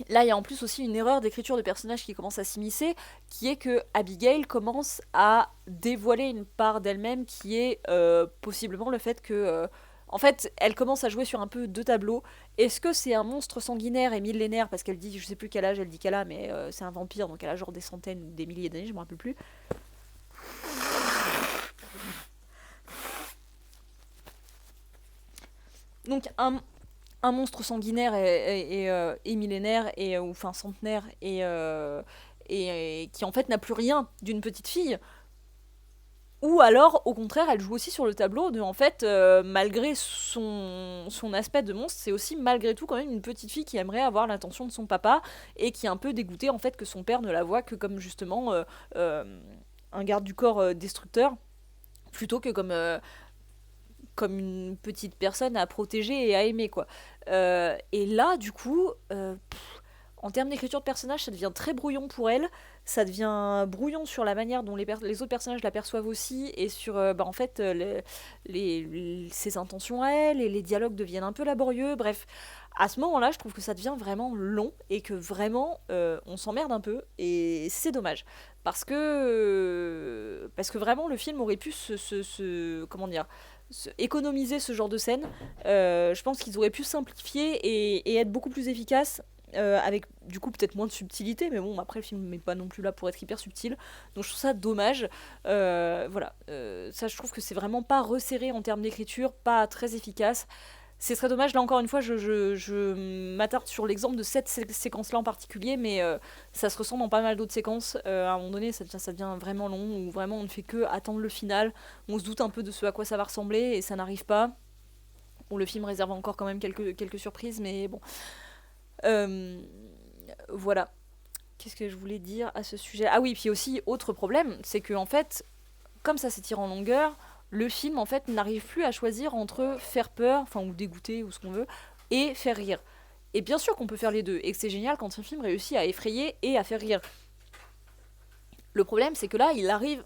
là, il y a en plus aussi une erreur d'écriture de personnage qui commence à s'immiscer, qui est que Abigail commence à dévoiler une part d'elle-même qui est, possiblement le fait que, en fait, elle commence à jouer sur un peu deux tableaux. Est-ce que c'est un monstre sanguinaire et millénaire, parce qu'elle dit, je sais plus quel âge elle dit qu'elle a, mais, c'est un vampire, donc elle a genre des centaines, des milliers d'années, je me rappelle plus. Donc un monstre sanguinaire et millénaire, ou enfin centenaire, et qui en fait n'a plus rien d'une petite fille. Ou alors, au contraire, elle joue aussi sur le tableau de, en fait, malgré son aspect de monstre, c'est aussi malgré tout quand même une petite fille qui aimerait avoir l'attention de son papa, et qui est un peu dégoûtée en fait que son père ne la voit que comme justement, un garde du corps, destructeur, plutôt que comme une petite personne à protéger et à aimer, quoi. Et là, du coup, en termes d'écriture de personnage, ça devient très brouillon pour elle. Ça devient brouillon sur la manière dont les autres personnages la perçoivent aussi, et sur, bah, en fait, ses intentions à elle, et les dialogues deviennent un peu laborieux. Bref, à ce moment-là, je trouve que ça devient vraiment long, et que vraiment, on s'emmerde un peu, et c'est dommage. Parce que vraiment, le film aurait pu comment dire, économiser ce genre de scène. Je pense qu'ils auraient pu simplifier et être beaucoup plus efficaces, avec du coup peut-être moins de subtilité, mais bon, après le film n'est pas non plus là pour être hyper subtil, donc je trouve ça dommage. Voilà. Ça, je trouve que c'est vraiment pas resserré en termes d'écriture, pas très efficace. C'est très dommage. Là encore une fois, je m'attarde sur l'exemple de cette séquence là en particulier, mais, ça se ressent dans pas mal d'autres séquences. À un moment donné, ça devient vraiment long, où vraiment on ne fait que attendre le final, on se doute un peu de ce à quoi ça va ressembler, et ça n'arrive pas. Bon, le film réserve encore quand même quelques surprises, mais bon. Euh, voilà. Qu'est-ce que je voulais dire à ce sujet? Ah oui, puis aussi, autre problème, c'est que en fait, comme ça s'étire en longueur, le film en fait n'arrive plus à choisir entre faire peur, enfin ou dégoûter ou ce qu'on veut, et faire rire. Et bien sûr qu'on peut faire les deux, et que c'est génial quand un film réussit à effrayer et à faire rire. Le problème, c'est que là, il arrive,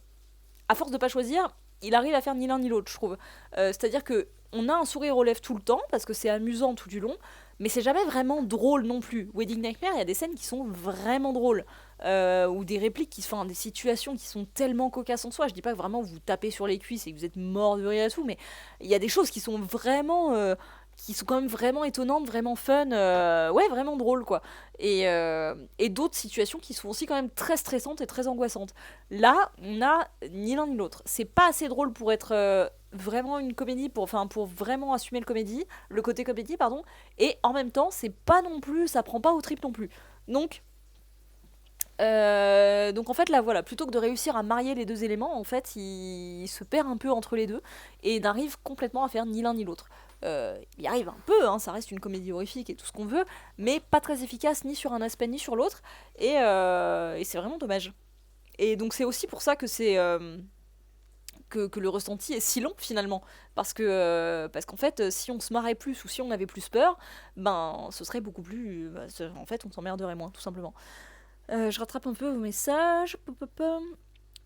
à force de pas choisir, il arrive à faire ni l'un ni l'autre, je trouve. C'est-à-dire que on a un sourire aux lèvres tout le temps, parce que c'est amusant tout du long, mais c'est jamais vraiment drôle non plus. Wedding Nightmare, il y a des scènes qui sont vraiment drôles, ou des répliques qui sont, des situations qui sont tellement cocasses en soi. Je dis pas que vraiment vous tapez sur les cuisses et que vous êtes mort de rire et tout, mais il y a des choses qui sont vraiment, qui sont quand même vraiment étonnantes, vraiment fun, ouais, vraiment drôles, quoi. Et d'autres situations qui sont aussi quand même très stressantes et très angoissantes. Là, on a ni l'un ni l'autre. C'est pas assez drôle pour être vraiment une comédie, pour vraiment assumer le côté comédie, pardon. Et en même temps, c'est pas non plus, ça prend pas au trip non plus. Donc, donc en fait là voilà, plutôt que de réussir à marier les deux éléments, en fait il se perd un peu entre les deux et n'arrive complètement à faire ni l'un ni l'autre. Il y arrive un peu, hein, ça reste une comédie horrifique et tout ce qu'on veut, mais pas très efficace ni sur un aspect ni sur l'autre, et c'est vraiment dommage. Et donc c'est aussi pour ça que que le ressenti est si long finalement, parce qu'en fait si on se marrait plus ou si on avait plus peur, ben ce serait beaucoup plus, en fait on s'emmerderait moins tout simplement. Je rattrape un peu vos messages. Pop, pop, pop.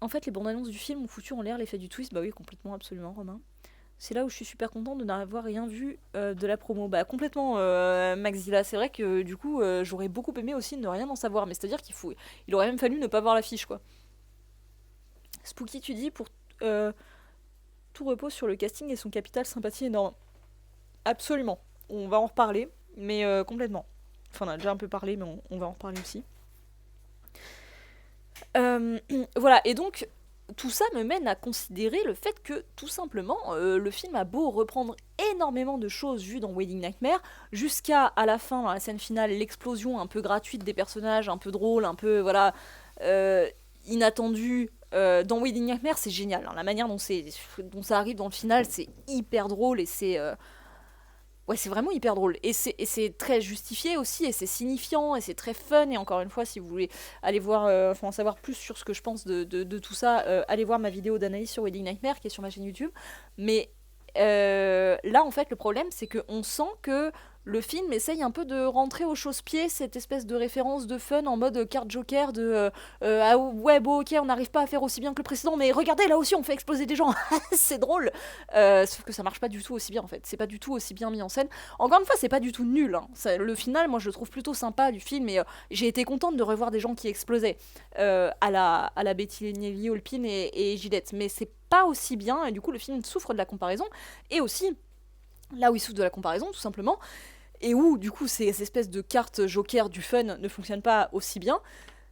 En fait, les bandes annonces du film ont foutu en l'air l'effet du twist. Bah oui, complètement, absolument, Romain. C'est là où je suis super contente de n'avoir rien vu de la promo. Bah complètement, Maxilla. C'est vrai que du coup, j'aurais beaucoup aimé aussi ne rien en savoir. Mais c'est-à-dire il aurait même fallu ne pas voir l'affiche, quoi. Spooky, tu dis, pour euh, tout repose sur le casting et son capital sympathie énorme. Absolument. On va en reparler, mais complètement. Enfin, on a déjà un peu parlé, mais on va en reparler aussi. Euh, voilà, et donc tout ça me mène à considérer le fait que tout simplement le film a beau reprendre énormément de choses vues dans Wedding Nightmare, jusqu'à à la fin, dans la scène finale, l'explosion un peu gratuite des personnages, un peu drôle, un peu voilà euh, inattendue. Dans Wedding Nightmare, c'est génial, hein. La manière dont ça arrive dans le final, c'est hyper drôle et ouais, c'est vraiment hyper drôle. Et c'est très justifié aussi, et c'est signifiant, et c'est très fun. Et encore une fois, si vous voulez aller voir, en savoir plus sur ce que je pense de tout ça, allez voir ma vidéo d'analyse sur Wedding Nightmare qui est sur ma chaîne YouTube. Mais là, en fait, le problème, c'est qu'on sent que le film essaye un peu de rentrer au chausse-pied cette espèce de référence de fun en mode carte joker de ah ouais, bon, ok, on n'arrive pas à faire aussi bien que le précédent, mais regardez, là aussi, on fait exploser des gens. C'est drôle. Sauf que ça marche pas du tout aussi bien en fait. C'est pas du tout aussi bien mis en scène. Encore une fois, c'est pas du tout nul, hein. Le final, moi je le trouve plutôt sympa du film, et j'ai été contente de revoir des gens qui explosaient à la Betty Nelly Olpin et Gillette. Mais c'est pas aussi bien, et du coup le film souffre de la comparaison. Et aussi, là où il souffre de la comparaison, tout simplement, et où du coup ces espèces de cartes joker du fun ne fonctionnent pas aussi bien,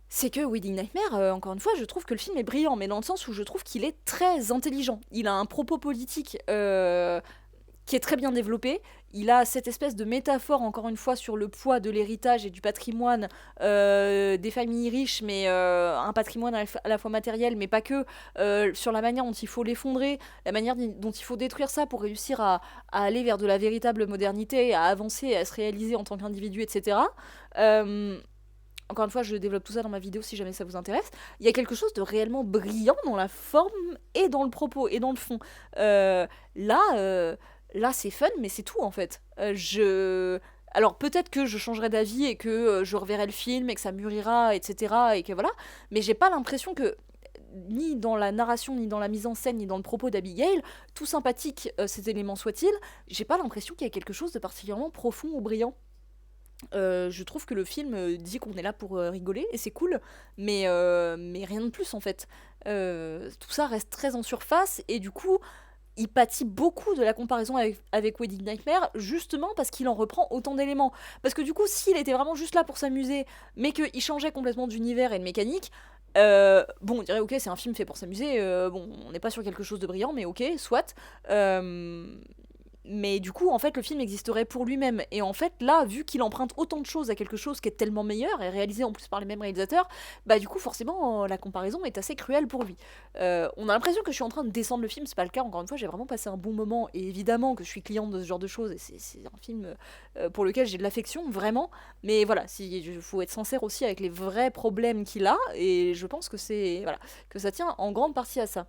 c'est que Wedding Nightmare, encore une fois, je trouve que le film est brillant, mais dans le sens où je trouve qu'il est très intelligent. Il a un propos politique qui est très bien développé. Il a cette espèce de métaphore, encore une fois, sur le poids de l'héritage et du patrimoine des familles riches, mais un patrimoine à la fois matériel, mais pas que, sur la manière dont il faut l'effondrer, la manière dont il faut détruire ça pour réussir à aller vers de la véritable modernité, à avancer, à se réaliser en tant qu'individu, etc. Euh, Encore une fois, je développe tout ça dans ma vidéo si jamais ça vous intéresse. Il y a quelque chose de réellement brillant dans la forme et dans le propos et dans le fond. Euh, là, là c'est fun, mais c'est tout en fait. Alors peut-être que je changerai d'avis et que je reverrai le film et que ça mûrira, etc. Et que voilà. Mais j'ai pas l'impression que ni dans la narration, ni dans la mise en scène, ni dans le propos d'Abigail, tout sympathique ces éléments soient-ils, j'ai pas l'impression qu'il y ait quelque chose de particulièrement profond ou brillant. Je trouve que le film dit qu'on est là pour rigoler et c'est cool, mais rien de plus en fait. Tout ça reste très en surface et du coup, il pâtit beaucoup de la comparaison avec Wedding Nightmare, justement parce qu'il en reprend autant d'éléments. Parce que du coup, s'il était vraiment juste là pour s'amuser, mais qu'il changeait complètement d'univers et de mécanique, bon, on dirait ok, c'est un film fait pour s'amuser, bon, on n'est pas sur quelque chose de brillant, mais ok, soit. Euh, mais du coup, en fait, le film existerait pour lui-même. Et en fait, là, vu qu'il emprunte autant de choses à quelque chose qui est tellement meilleur, et réalisé en plus par les mêmes réalisateurs, bah du coup, forcément, la comparaison est assez cruelle pour lui. On a l'impression que je suis en train de descendre le film, c'est pas le cas, encore une fois, j'ai vraiment passé un bon moment, et évidemment que je suis cliente de ce genre de choses, et c'est un film pour lequel j'ai de l'affection, vraiment. Mais voilà, il faut être sincère aussi avec les vrais problèmes qu'il a, et je pense que c'est... Voilà, que ça tient en grande partie à ça.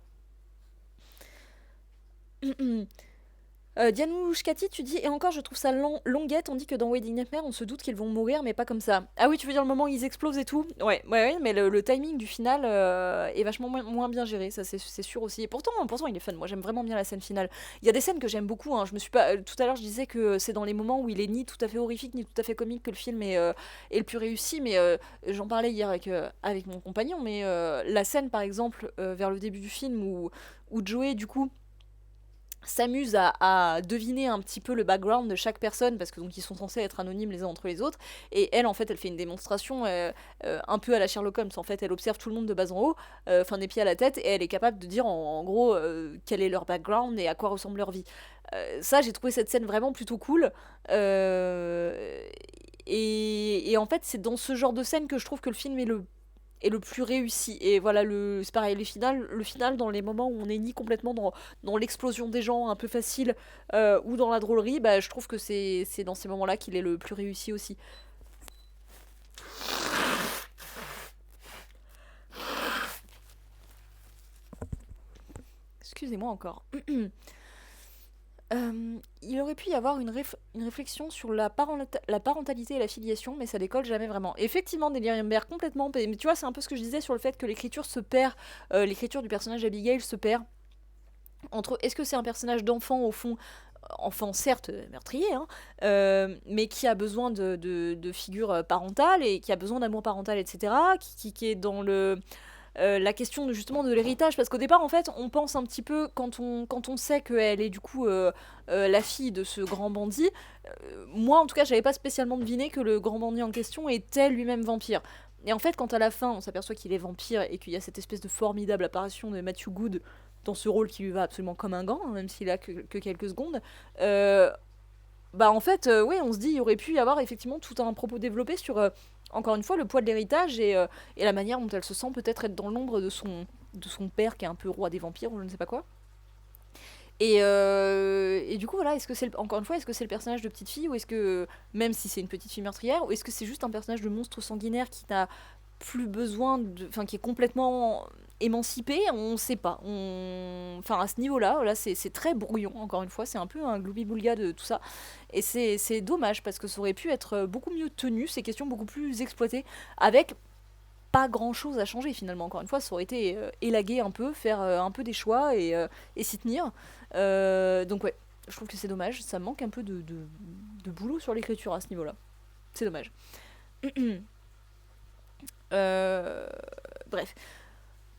Dianouchkati, tu dis, et encore, je trouve ça longuette, on dit que dans Wedding Nightmare, on se doute qu'ils vont mourir, mais pas comme ça. Ah oui, tu veux dire le moment où ils explosent et tout. Ouais, mais le timing du final est vachement moins bien géré, ça c'est sûr aussi. Et pourtant, il est fun, moi j'aime vraiment bien la scène finale. Il y a des scènes que j'aime beaucoup, hein. Je me suis pas... Tout à l'heure, je disais que c'est dans les moments où il est ni tout à fait horrifique, ni tout à fait comique que le film est le plus réussi, mais j'en parlais hier avec mon compagnon, mais la scène, par exemple, vers le début du film où Joey, du coup s'amuse à deviner un petit peu le background de chaque personne, parce que donc ils sont censés être anonymes les uns entre les autres, et elle en fait elle fait une démonstration un peu à la Sherlock Holmes. En fait elle observe tout le monde de bas en haut, enfin des pieds à la tête, et elle est capable de dire en gros quel est leur background et à quoi ressemble leur vie. Ça, j'ai trouvé cette scène vraiment plutôt cool. Euh, et en fait, c'est dans ce genre de scène que je trouve que le film est le plus réussi. Et voilà, c'est pareil, le final, dans les moments où on est ni complètement dans l'explosion des gens un peu facile ou dans la drôlerie, bah, je trouve que c'est dans ces moments-là qu'il est le plus réussi aussi. Excusez-moi encore. Il aurait pu y avoir une réflexion sur la parentalité et la filiation, mais ça décolle jamais vraiment. Effectivement, Delirium Bear, complètement. Mais tu vois, c'est un peu ce que je disais sur le fait que l'écriture se perd, l'écriture du personnage d'Abigail se perd entre est-ce que c'est un personnage d'enfant au fond, enfant certes meurtrier, hein, mais qui a besoin de figure parentale et qui a besoin d'amour parental, etc., qui est dans la question justement de l'héritage, parce qu'au départ en fait on pense un petit peu, quand on sait qu'elle est du coup la fille de ce grand bandit, moi en tout cas j'avais pas spécialement deviné que le grand bandit en question était lui-même vampire. Et en fait quand à la fin on s'aperçoit qu'il est vampire et qu'il y a cette espèce de formidable apparition de Matthew Good dans ce rôle qui lui va absolument comme un gant, hein, même s'il a que quelques secondes, bah en fait, oui, on se dit, il y aurait pu y avoir effectivement tout un propos développé sur, encore une fois, le poids de l'héritage et la manière dont elle se sent peut-être être dans l'ombre de son père qui est un peu roi des vampires ou je ne sais pas quoi. Et du coup, voilà, encore une fois, est-ce que c'est le personnage de petite fille ou est-ce que, même si c'est une petite fille meurtrière, ou est-ce que c'est juste un personnage de monstre sanguinaire qui n'a plus besoin enfin, qui est complètement émancipé, on sait pas. Enfin, à ce niveau-là, voilà, c'est très brouillon, encore une fois, c'est un peu un gloubi-boulga de tout ça. Et c'est dommage, parce que ça aurait pu être beaucoup mieux tenu, ces questions beaucoup plus exploitées, avec pas grand-chose à changer finalement. Encore une fois, ça aurait été élaguer un peu, faire un peu des choix et s'y tenir. Donc ouais, je trouve que c'est dommage, ça manque un peu de boulot sur l'écriture à ce niveau-là. C'est dommage. Euh, Bref.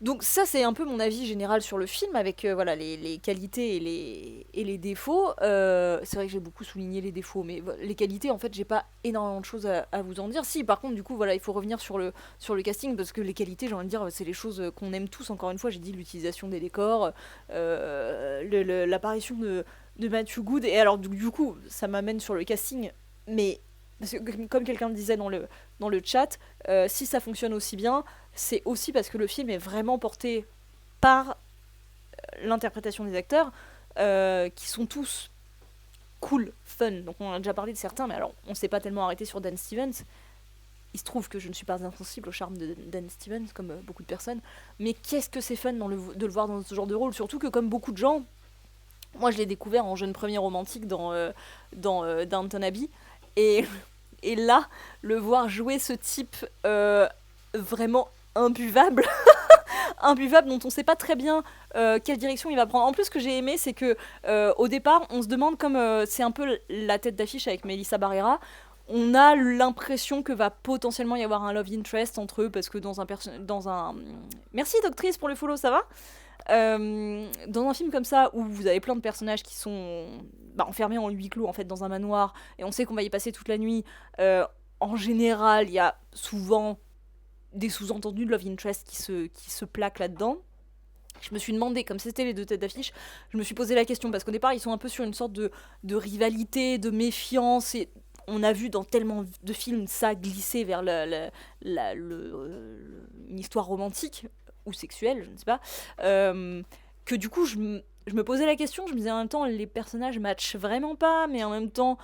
Donc ça c'est un peu mon avis général sur le film avec voilà les qualités et les défauts. C'est vrai que j'ai beaucoup souligné les défauts, mais les qualités en fait j'ai pas énormément de choses à vous en dire. Si par contre du coup voilà il faut revenir sur le casting parce que les qualités j'ai envie de dire c'est les choses qu'on aime tous. Encore une fois j'ai dit l'utilisation des décors, l'apparition de Matthew Good et alors du coup ça m'amène sur le casting, mais parce que, comme quelqu'un le disait dans le chat, si ça fonctionne aussi bien, c'est aussi parce que le film est vraiment porté par l'interprétation des acteurs, qui sont tous cool, fun. Donc on a déjà parlé de certains, mais alors on s'est pas tellement arrêté sur Dan Stevens. Il se trouve que je ne suis pas insensible au charme de Dan Stevens, comme beaucoup de personnes. Mais qu'est-ce que c'est fun de le voir dans ce genre de rôle. Surtout que comme beaucoup de gens, moi je l'ai découvert en jeune premier romantique dans Downton Abbey. Et, et là, le voir jouer ce type vraiment imbuvable, imbuvable dont on sait pas très bien quelle direction il va prendre. En plus, ce que j'ai aimé, c'est que au départ, on se demande, comme c'est un peu la tête d'affiche avec Melissa Barrera, on a l'impression que va potentiellement y avoir un love interest entre eux parce que dans un merci doctrice pour le follow, ça va. Dans un film comme ça où vous avez plein de personnages qui sont enfermés en huis clos en fait dans un manoir et on sait qu'on va y passer toute la nuit, en général il y a souvent des sous-entendus de love interest qui se plaquent là-dedans. Je me suis demandé, comme c'était les deux têtes d'affiche, je me suis posé la question, parce qu'au départ, ils sont un peu sur une sorte de rivalité, de méfiance, et on a vu dans tellement de films ça glisser vers une histoire romantique, ou sexuelle, je ne sais pas, que du coup, je me posais la question, je me disais en même temps, les personnages matchent vraiment pas, mais en même temps,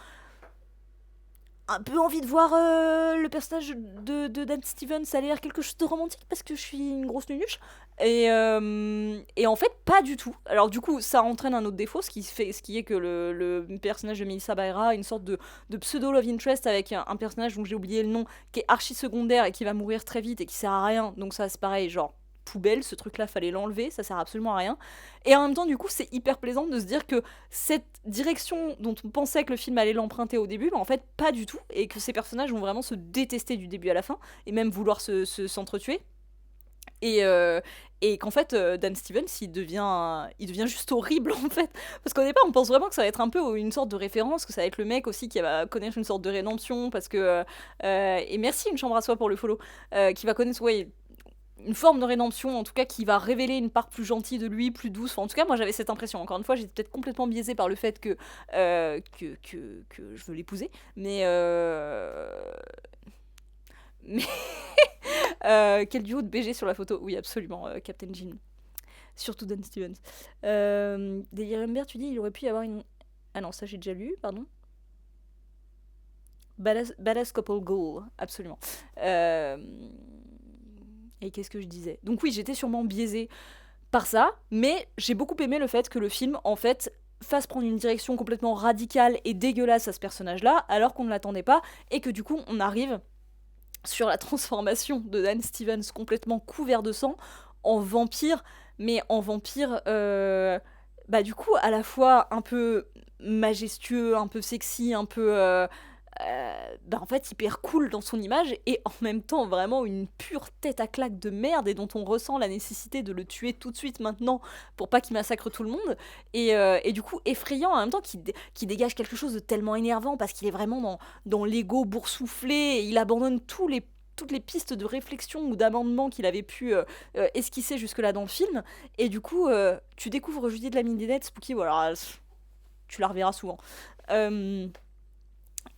un peu envie de voir le personnage de Dan Stevens aller vers quelque chose de romantique parce que je suis une grosse nunuche. Et en fait, pas du tout. Alors du coup, ça entraîne un autre défaut, ce qui est que le personnage de Melissa Barrera a une sorte de pseudo love interest avec un personnage dont j'ai oublié le nom, qui est archi secondaire et qui va mourir très vite et qui sert à rien. Donc ça, c'est pareil, genre poubelle, ce truc-là, fallait l'enlever, ça sert absolument à rien. Et en même temps, du coup, c'est hyper plaisant de se dire que cette direction dont on pensait que le film allait l'emprunter au début, en fait, pas du tout, et que ces personnages vont vraiment se détester du début à la fin, et même vouloir s'entretuer. Et qu'en fait, Dan Stevens, il devient juste horrible, en fait. Parce qu'au départ, on pense vraiment que ça va être un peu une sorte de référence, que ça va être le mec aussi qui va connaître une sorte de rédemption, parce que... et merci, une chambre à soi pour le follow. Qui va connaître, ouais, une forme de rédemption, en tout cas, qui va révéler une part plus gentille de lui, plus douce. Enfin, en tout cas, moi, j'avais cette impression. Encore une fois, j'étais peut-être complètement biaisée par le fait que je veux l'épouser. Mais quel duo de BG sur la photo. Oui, absolument, Captain Jean. Surtout Dan Stevens. Delirium Bear, tu dis, il aurait pu y avoir une... Ah non, ça j'ai déjà lu, pardon. Badass Couple Goal, absolument. Et qu'est-ce que je disais? Donc oui, j'étais sûrement biaisée par ça, mais j'ai beaucoup aimé le fait que le film, en fait, fasse prendre une direction complètement radicale et dégueulasse à ce personnage-là, alors qu'on ne l'attendait pas, et que du coup, on arrive sur la transformation de Dan Stevens complètement couvert de sang en vampire, mais en vampire, bah du coup, à la fois un peu majestueux, un peu sexy, un peu... bah en fait hyper cool dans son image et en même temps vraiment une pure tête à claque de merde et dont on ressent la nécessité de le tuer tout de suite maintenant pour pas qu'il massacre tout le monde et du coup effrayant en même temps qui dégage quelque chose de tellement énervant parce qu'il est vraiment dans l'ego boursouflé et il abandonne toutes les pistes de réflexion ou d'amendement qu'il avait pu esquisser jusque-là dans le film et du coup tu découvres Judy de la Midinette Spooky, voilà, tu la reverras souvent. Euh,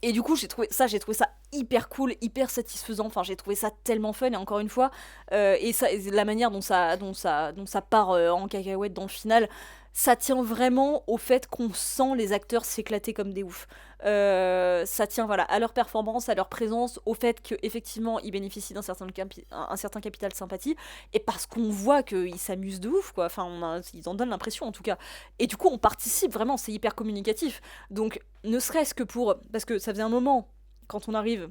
et du coup, j'ai trouvé ça hyper cool, hyper satisfaisant. Enfin, j'ai trouvé ça tellement fun. Et encore une fois, et la manière dont ça part en cacahuète dans le final, ça tient vraiment au fait qu'on sent les acteurs s'éclater comme des oufs. Ça tient voilà à leur performance, à leur présence, au fait qu'effectivement ils bénéficient un certain capital sympathie, et parce qu'on voit qu'ils s'amusent de ouf, quoi. Enfin, ils en donnent l'impression en tout cas. Et du coup, on participe vraiment, c'est hyper communicatif. Donc, ne serait-ce que pour... Parce que ça faisait un moment, quand on arrive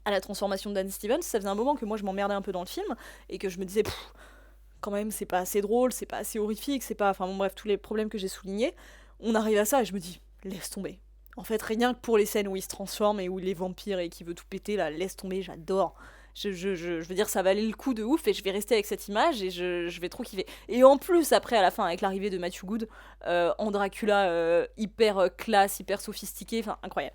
à la transformation de Dan Stevens, ça faisait un moment que moi je m'emmerdais un peu dans le film, et que je me disais, quand même, c'est pas assez drôle, c'est pas assez horrifique, c'est pas... Enfin bon, bref, tous les problèmes que j'ai soulignés. On arrive à ça, et je me dis, laisse tomber. En fait, rien que pour les scènes où il se transforme, et où il est vampire, et qu'il veut tout péter, là, laisse tomber, j'adore. Je veux dire, ça valait le coup de ouf, et je vais rester avec cette image, et je vais trop kiffer. Et en plus, après, à la fin, avec l'arrivée de Matthew Good, en Dracula, hyper classe, hyper sophistiqué, enfin, incroyable.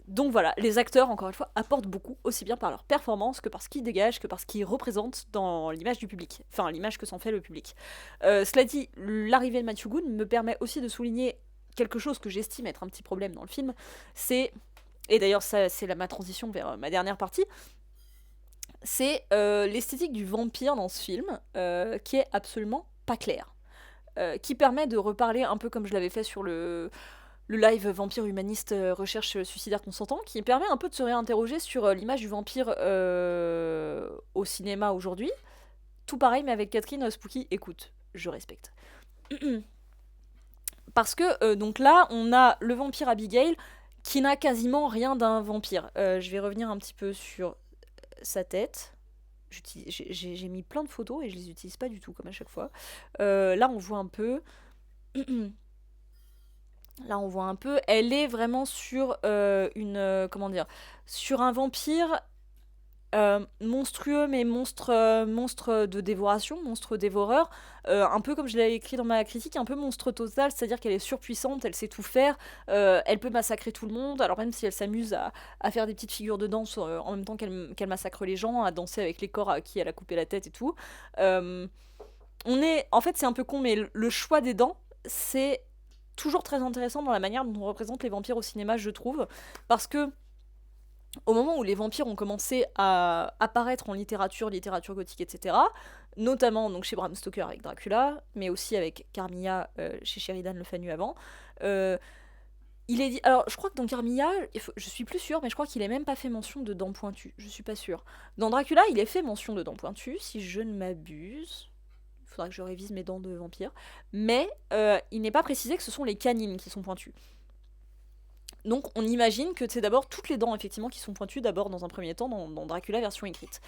Donc voilà, les acteurs, encore une fois, apportent beaucoup, aussi bien par leur performance que par ce qu'ils dégagent, que par ce qu'ils représentent dans l'image du public. Enfin, l'image que s'en fait le public. Cela dit, l'arrivée de Matthew Good me permet aussi de souligner quelque chose que j'estime être un petit problème dans le film, c'est... Et d'ailleurs, ça, c'est ma transition vers ma dernière partie. C'est l'esthétique du vampire dans ce film, qui est absolument pas claire. Qui permet de reparler un peu comme je l'avais fait sur le live Vampire Humaniste Recherche Suicidaire Consentant, qui permet un peu de se réinterroger sur l'image du vampire au cinéma aujourd'hui. Tout pareil, mais avec Catherine Spooky, écoute, je respecte. Parce que, donc là, on a le vampire Abigail, qui n'a quasiment rien d'un vampire. Je vais revenir un petit peu sur sa tête. J'ai mis plein de photos et je les utilise pas du tout, comme à chaque fois. Là, on voit un peu... Là, on voit un peu. Elle est vraiment sur comment dire, sur un vampire monstrueux, mais monstre de dévoration, monstre dévoreur. Un peu comme je l'avais écrit dans ma critique, un peu monstre total, c'est-à-dire qu'elle est surpuissante, elle sait tout faire, elle peut massacrer tout le monde, alors même si elle s'amuse à faire des petites figures de danse en même temps qu'elle massacre les gens, à danser avec les corps à qui elle a coupé la tête et tout. En fait, c'est un peu con, mais le choix des dents, c'est toujours très intéressant dans la manière dont on représente les vampires au cinéma, je trouve, parce que au moment où les vampires ont commencé à apparaître en littérature gothique, etc., notamment donc chez Bram Stoker avec Dracula, mais aussi avec Carmilla chez Sheridan Le Fanu avant, il est dit... Alors, je crois que dans Carmilla, je suis plus sûre, mais je crois qu'il est même pas fait mention de dents pointues, je suis pas sûre. Dans Dracula, il est fait mention de dents pointues, si je ne m'abuse. Il faudra que je révise mes dents de vampire. Mais il n'est pas précisé que ce sont les canines qui sont pointues. Donc on imagine que c'est d'abord toutes les dents effectivement qui sont pointues d'abord dans un premier temps dans Dracula version écrite.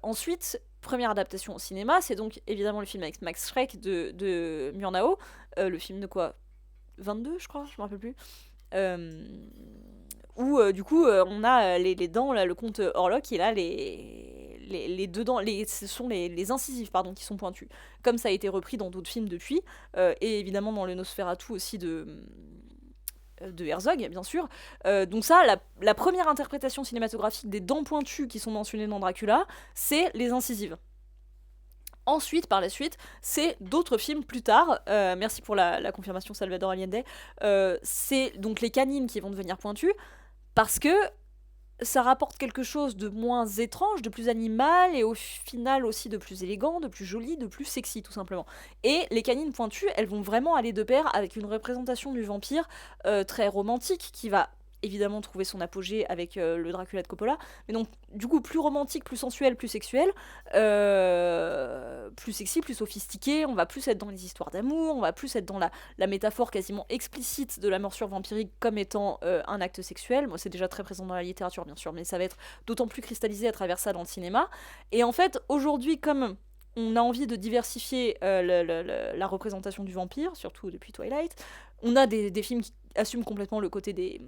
Ensuite, première adaptation au cinéma, c'est donc évidemment le film avec Max Schreck de Murnau, le film de quoi 22 je crois, je me rappelle plus. Où du coup on a les dents, là, le comte Orlok, il a les deux dents, ce sont les incisives pardon, qui sont pointues, comme ça a été repris dans d'autres films depuis, et évidemment dans le Nosferatu aussi de Herzog, bien sûr. Donc ça, la première interprétation cinématographique des dents pointues qui sont mentionnées dans Dracula, c'est les incisives. Ensuite, par la suite, c'est d'autres films plus tard, merci pour la confirmation Salvador Allende, c'est donc les canines qui vont devenir pointues, parce que ça rapporte quelque chose de moins étrange, de plus animal, et au final aussi de plus élégant, de plus joli, de plus sexy tout simplement. Et les canines pointues, elles vont vraiment aller de pair avec une représentation du vampire très romantique, qui va évidemment trouver son apogée avec le Dracula de Coppola, mais donc du coup plus romantique, plus sensuel, plus sexuel, plus sexy, plus sophistiqué, on va plus être dans les histoires d'amour, on va plus être dans la métaphore quasiment explicite de la morsure vampirique comme étant un acte sexuel. Moi, c'est déjà très présent dans la littérature, bien sûr, mais ça va être d'autant plus cristallisé à travers ça dans le cinéma. Et en fait, aujourd'hui, comme on a envie de diversifier la représentation du vampire, surtout depuis Twilight, on a des films qui assument complètement le côté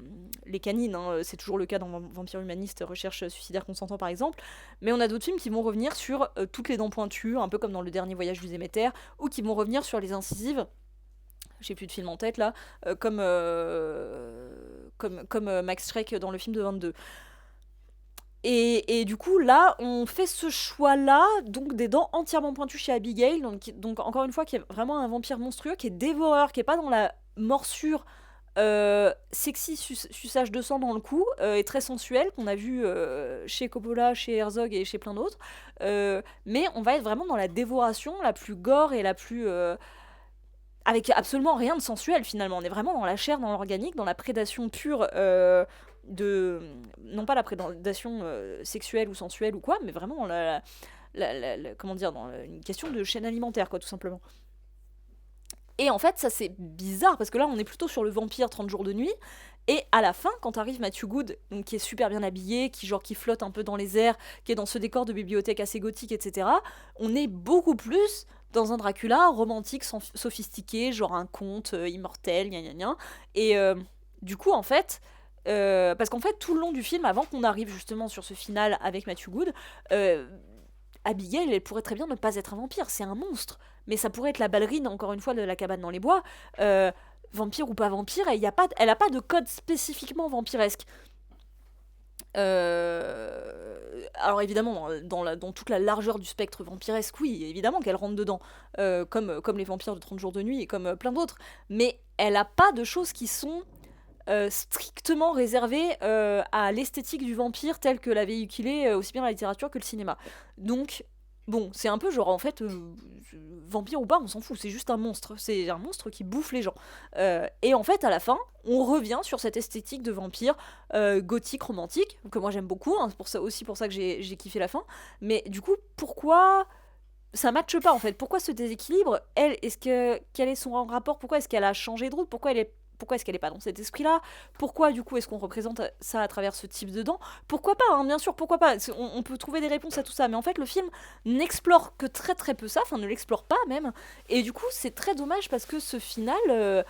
les canines, hein, c'est toujours le cas dans Vampire Humaniste, Recherche suicidaire consentant par exemple, mais on a d'autres films qui vont revenir sur toutes les dents pointues, un peu comme dans Le Dernier Voyage du Déméter, ou qui vont revenir sur les incisives. J'ai plus de film en tête là, comme Max Schreck dans le film de 22. Et du coup, là, on fait ce choix-là, donc des dents entièrement pointues chez Abigail, donc encore une fois, qui est vraiment un vampire monstrueux, qui est dévoreur, qui est pas dans la morsure sexy, suçage de sang dans le cou, et très sensuel, qu'on a vu chez Coppola, chez Herzog et chez plein d'autres. Mais on va être vraiment dans la dévoration la plus gore et la plus... avec absolument rien de sensuel finalement. On est vraiment dans la chair, dans l'organique, dans la prédation pure non pas la prédation sexuelle ou sensuelle ou quoi, mais vraiment dans comment dire, dans une question de chaîne alimentaire, quoi, tout simplement. Et en fait, ça c'est bizarre, parce que là, on est plutôt sur le vampire 30 jours de nuit, et à la fin, quand arrive Matthew Good, donc qui est super bien habillé, qui flotte un peu dans les airs, qui est dans ce décor de bibliothèque assez gothique, etc., on est beaucoup plus dans un Dracula romantique, sophistiqué, genre un conte immortel, gna gna gna. Et du coup, en fait... parce qu'en fait, tout le long du film, avant qu'on arrive justement sur ce final avec Matthew Good, Abigail, elle pourrait très bien ne pas être un vampire, c'est un monstre. Mais ça pourrait être la ballerine, encore une fois, de la cabane dans les bois. Vampire ou pas vampire, elle a pas de code spécifiquement vampiresque. Alors évidemment, dans toute la largeur du spectre vampiresque, oui, évidemment qu'elle rentre dedans, comme les vampires de 30 jours de nuit et comme plein d'autres. Mais elle a pas de choses qui sont strictement réservée à l'esthétique du vampire telle que l'a véhiculée aussi bien la littérature que le cinéma. Donc, bon, c'est un peu genre, en fait, vampire ou pas, on s'en fout, c'est juste un monstre. C'est un monstre qui bouffe les gens. Et en fait, à la fin, on revient sur cette esthétique de vampire gothique, romantique, que moi j'aime beaucoup, hein, c'est aussi pour ça que j'ai kiffé la fin. Mais du coup, pourquoi... ça matche pas en fait. Pourquoi ce déséquilibre? Elle, quel est son rapport? Pourquoi est-ce qu'elle a changé de route? Pourquoi est-ce qu'elle est pas dans cet esprit-là? Pourquoi du coup est-ce qu'on représente ça à travers ce type de dents? Pourquoi pas, hein, bien sûr, pourquoi pas? On peut trouver des réponses à tout ça, mais en fait le film n'explore que très très peu ça, enfin ne l'explore pas même. Et du coup c'est très dommage parce que ce final,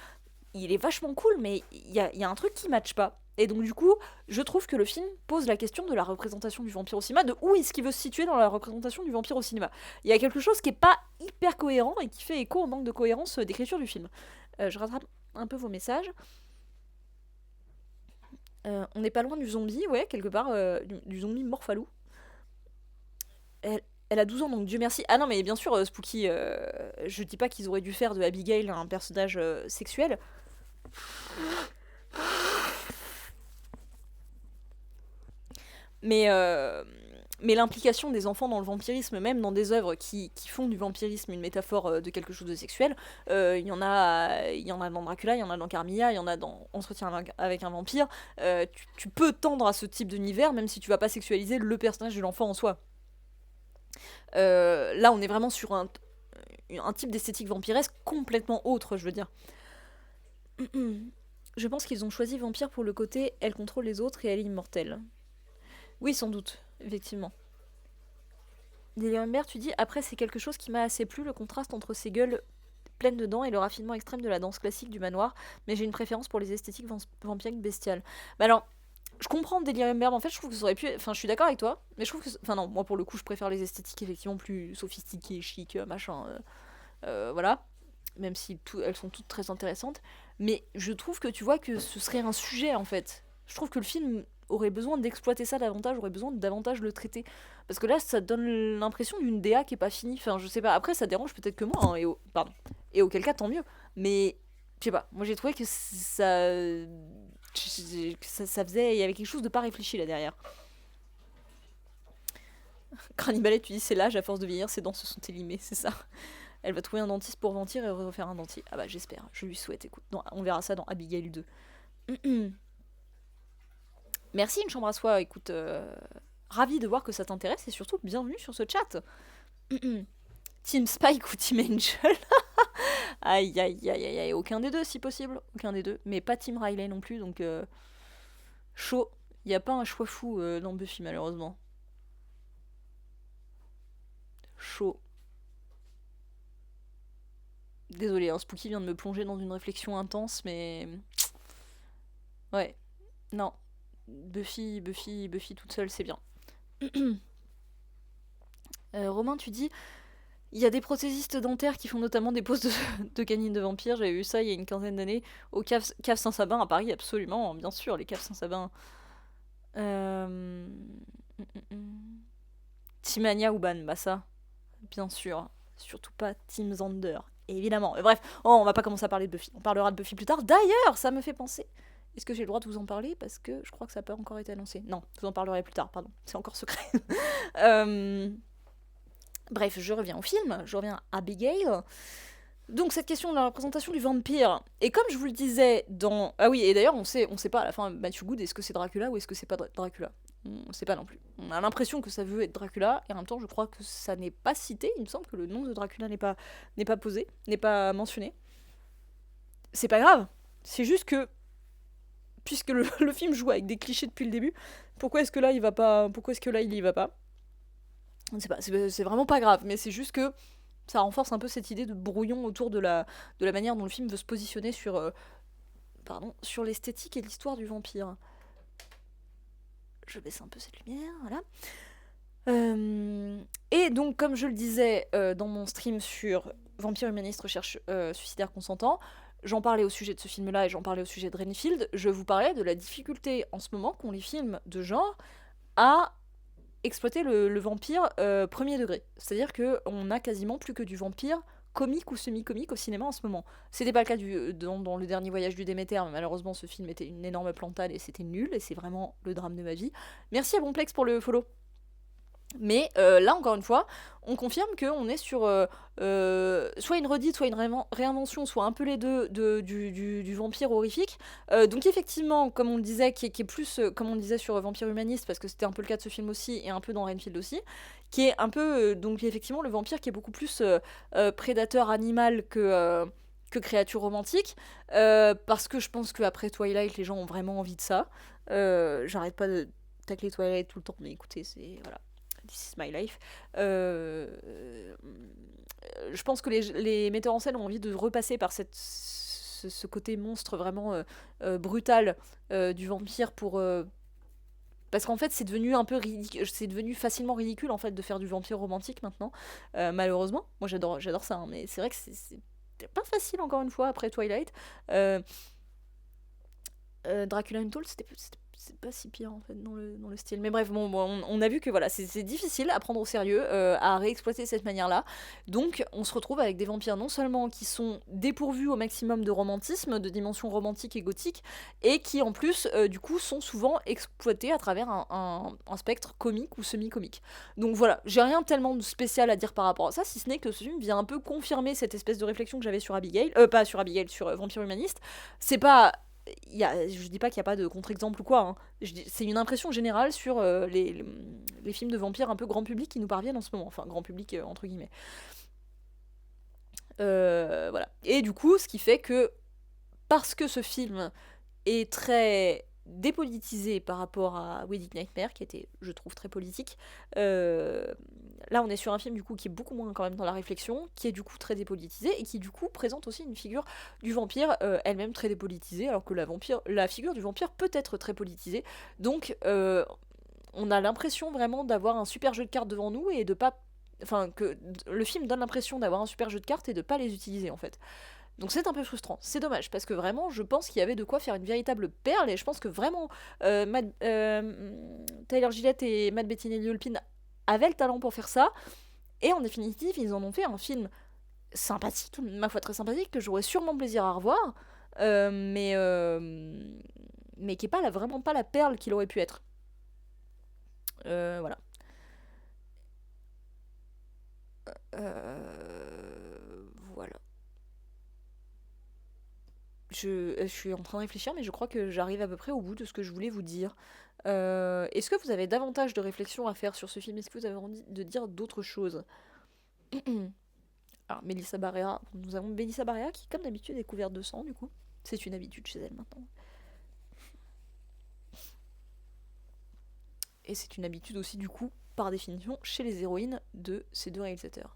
il est vachement cool, mais il y a un truc qui matche pas. Et donc du coup, je trouve que le film pose la question de la représentation du vampire au cinéma, de où est-ce qu'il veut se situer dans la représentation du vampire au cinéma. Il y a quelque chose qui est pas hyper cohérent et qui fait écho au manque de cohérence d'écriture du film. Je rattrape un peu vos messages. On n'est pas loin du zombie, ouais, quelque part, du zombie Morphalou. Elle a 12 ans, donc Dieu merci. Ah non, mais bien sûr, Spooky, je dis pas qu'ils auraient dû faire de Abigail un personnage sexuel. Mais l'implication des enfants dans le vampirisme, même dans des œuvres qui font du vampirisme une métaphore de quelque chose de sexuel, il y en a dans Dracula, il y en a dans Carmilla, il y en a dans Entretien avec un vampire. Tu peux tendre à ce type d'univers, même si tu vas pas sexualiser le personnage de l'enfant en soi. Là, on est vraiment sur un type d'esthétique vampiresque complètement autre, je veux dire. Je pense qu'ils ont choisi vampire pour le côté elle contrôle les autres et elle est immortelle. Oui, sans doute, effectivement. Lambert, tu dis, après c'est quelque chose qui m'a assez plu, le contraste entre ces gueules pleines de dents et le raffinement extrême de la danse classique du manoir, mais j'ai une préférence pour les esthétiques vampiriques bestiales. Bah alors, Je comprends Delirium Verb, en fait, je trouve que ça aurait pu... Enfin, je suis d'accord avec toi, mais je trouve que... Enfin non, moi pour le coup, je préfère les esthétiques effectivement plus sophistiquées, chic, machin, voilà. Même si elles sont toutes très intéressantes. Mais je trouve que tu vois que ce serait un sujet, en fait. Je trouve que le film aurait besoin d'exploiter ça davantage, aurait besoin de davantage le traiter. Parce que là, ça donne l'impression d'une DA qui est pas finie. Enfin, je sais pas. Après, ça dérange peut-être que moi, hein, pardon. Et auquel cas, tant mieux. Mais, je sais pas. Moi, j'ai trouvé que ça faisait... Il y avait quelque chose de pas réfléchi là derrière. Cranibale, tu dis c'est l'âge, à force de vieillir, ses dents se sont élimées, c'est ça. Elle va trouver un dentiste pour mentir et refaire un dentier. Ah bah j'espère, je lui souhaite, écoute. On verra ça dans Abigail 2. Merci une chambre à soi, écoute. Ravi de voir que ça t'intéresse et surtout bienvenue sur ce chat. Team Spike ou Team Angel. Aïe aïe aïe aïe aïe, aucun des deux si possible, aucun des deux. Mais pas Team Riley non plus, donc chaud. Il n'y a pas un choix fou dans Buffy malheureusement. Chaud. Désolé, hein, Spooky vient de me plonger dans une réflexion intense, mais... Ouais, non. Buffy toute seule, c'est bien. Romain, tu dis... Il y a des prothésistes dentaires qui font notamment des poses de canines de vampires. J'avais vu ça il y a une quinzaine d'années au Cave Saint-Sabin à Paris, absolument, bien sûr, les Caves Saint-Sabin. Timania ou Ban, bah ça, bien sûr. Surtout pas Team Zander, évidemment. Bref, on va pas commencer à parler de Buffy. On parlera de Buffy plus tard. D'ailleurs, ça me fait penser. Est-ce que j'ai le droit de vous en parler? Parce que je crois que ça n'a pas encore été annoncé. Non, je vous en parlerai plus tard, pardon. C'est encore secret. Bref, je reviens au film. Je reviens à Abigail. Donc cette question de la représentation du vampire. Et comme je vous le disais dans... Ah oui, et d'ailleurs, on sait pas à la fin, Matthew Good, est-ce que c'est Dracula ou est-ce que c'est pas Dracula? On sait pas non plus. On a l'impression que ça veut être Dracula, et en même temps, je crois que ça n'est pas cité. Il me semble que le nom de Dracula n'est pas posé, n'est pas mentionné. C'est pas grave. C'est juste que, puisque le film joue avec des clichés depuis le début, pourquoi est-ce que là, il va pas... Pourquoi est-ce que là, il y va pas? Je sais pas, c'est vraiment pas grave, mais c'est juste que ça renforce un peu cette idée de brouillon autour de la manière dont le film veut se positionner sur l'esthétique et l'histoire du vampire. Je baisse un peu cette lumière, voilà. Et donc, comme je le disais dans mon stream sur Vampire humaniste recherche suicidaire consentant, j'en parlais au sujet de ce film-là et j'en parlais au sujet de Renfield, je vous parlais de la difficulté en ce moment qu'ont les films de genre à exploiter le vampire premier degré. C'est-à-dire qu'on a quasiment plus que du vampire comique ou semi-comique au cinéma en ce moment. C'était pas le cas dans Le Dernier Voyage du Déméter, mais malheureusement ce film était une énorme plantade et c'était nul, et c'est vraiment le drame de ma vie. Merci à Bonplex pour le follow. Mais là, encore une fois, on confirme qu'on est sur soit une redite, soit une réinvention, soit un peu les deux du vampire horrifique. Donc effectivement, comme on le disait, qui est plus, comme on le disait sur Vampire humaniste, parce que c'était un peu le cas de ce film aussi, et un peu dans Renfield aussi, qui est un peu, donc effectivement, le vampire qui est beaucoup plus prédateur animal que créature romantique, parce que je pense qu'après Twilight, les gens ont vraiment envie de ça. J'arrête pas de tacler Twilight tout le temps, mais écoutez, c'est... Voilà. This is my life. Je pense que les metteurs en scène ont envie de repasser par ce côté monstre vraiment brutal du vampire pour... parce qu'en fait, c'est devenu un peu ridicule, c'est devenu facilement ridicule en fait de faire du vampire romantique maintenant, malheureusement. Moi, j'adore ça, hein, mais c'est vrai que c'est pas facile encore une fois après Twilight. Dracula Untold, c'est pas si pire en fait dans le style. Mais bref, bon, on a vu que voilà, c'est difficile à prendre au sérieux, à réexploiter de cette manière-là. Donc on se retrouve avec des vampires non seulement qui sont dépourvus au maximum de romantisme, de dimension romantique et gothique, et qui en plus du coup sont souvent exploités à travers un spectre comique ou semi-comique. Donc voilà, j'ai rien tellement de spécial à dire par rapport à ça, si ce n'est que ce film vient un peu confirmer cette espèce de réflexion que j'avais sur Abigail, pas sur Abigail, sur Vampire humaniste. C'est pas... je dis pas qu'il n'y a pas de contre-exemple ou quoi, hein. C'est une impression générale sur les films de vampires un peu grand public qui nous parviennent en ce moment. Enfin, grand public entre guillemets. Voilà. Et du coup, ce qui fait que, parce que ce film est très dépolitisé par rapport à Wedding Nightmare, qui était, je trouve, très politique. Là, on est sur un film du coup qui est beaucoup moins quand même dans la réflexion, qui est du coup très dépolitisé et qui du coup présente aussi une figure du vampire elle-même très dépolitisée, alors que la figure du vampire peut être très politisée. Donc, on a l'impression vraiment d'avoir un super jeu de cartes devant nous et de pas, enfin que le film donne l'impression d'avoir un super jeu de cartes et de pas les utiliser en fait. Donc c'est un peu frustrant, c'est dommage, parce que vraiment, je pense qu'il y avait de quoi faire une véritable perle, et je pense que vraiment, Tyler Gillette et Matt Bettinelli-Olpin avaient le talent pour faire ça, et en définitive, ils en ont fait un film sympathique, ma foi très sympathique, que j'aurais sûrement plaisir à revoir, euh, mais, euh, mais qui est pas vraiment pas la perle qu'il aurait pu être. Voilà. Voilà. Je suis en train de réfléchir, mais je crois que j'arrive à peu près au bout de ce que je voulais vous dire. Est-ce que vous avez davantage de réflexions à faire sur ce film? Est-ce que vous avez envie de dire d'autres choses? Alors, Melissa Barrera, nous avons Melissa Barrera qui, comme d'habitude, est couverte de sang, du coup. C'est une habitude chez elle maintenant. Et c'est une habitude aussi, du coup, par définition, chez les héroïnes de ces deux réalisateurs.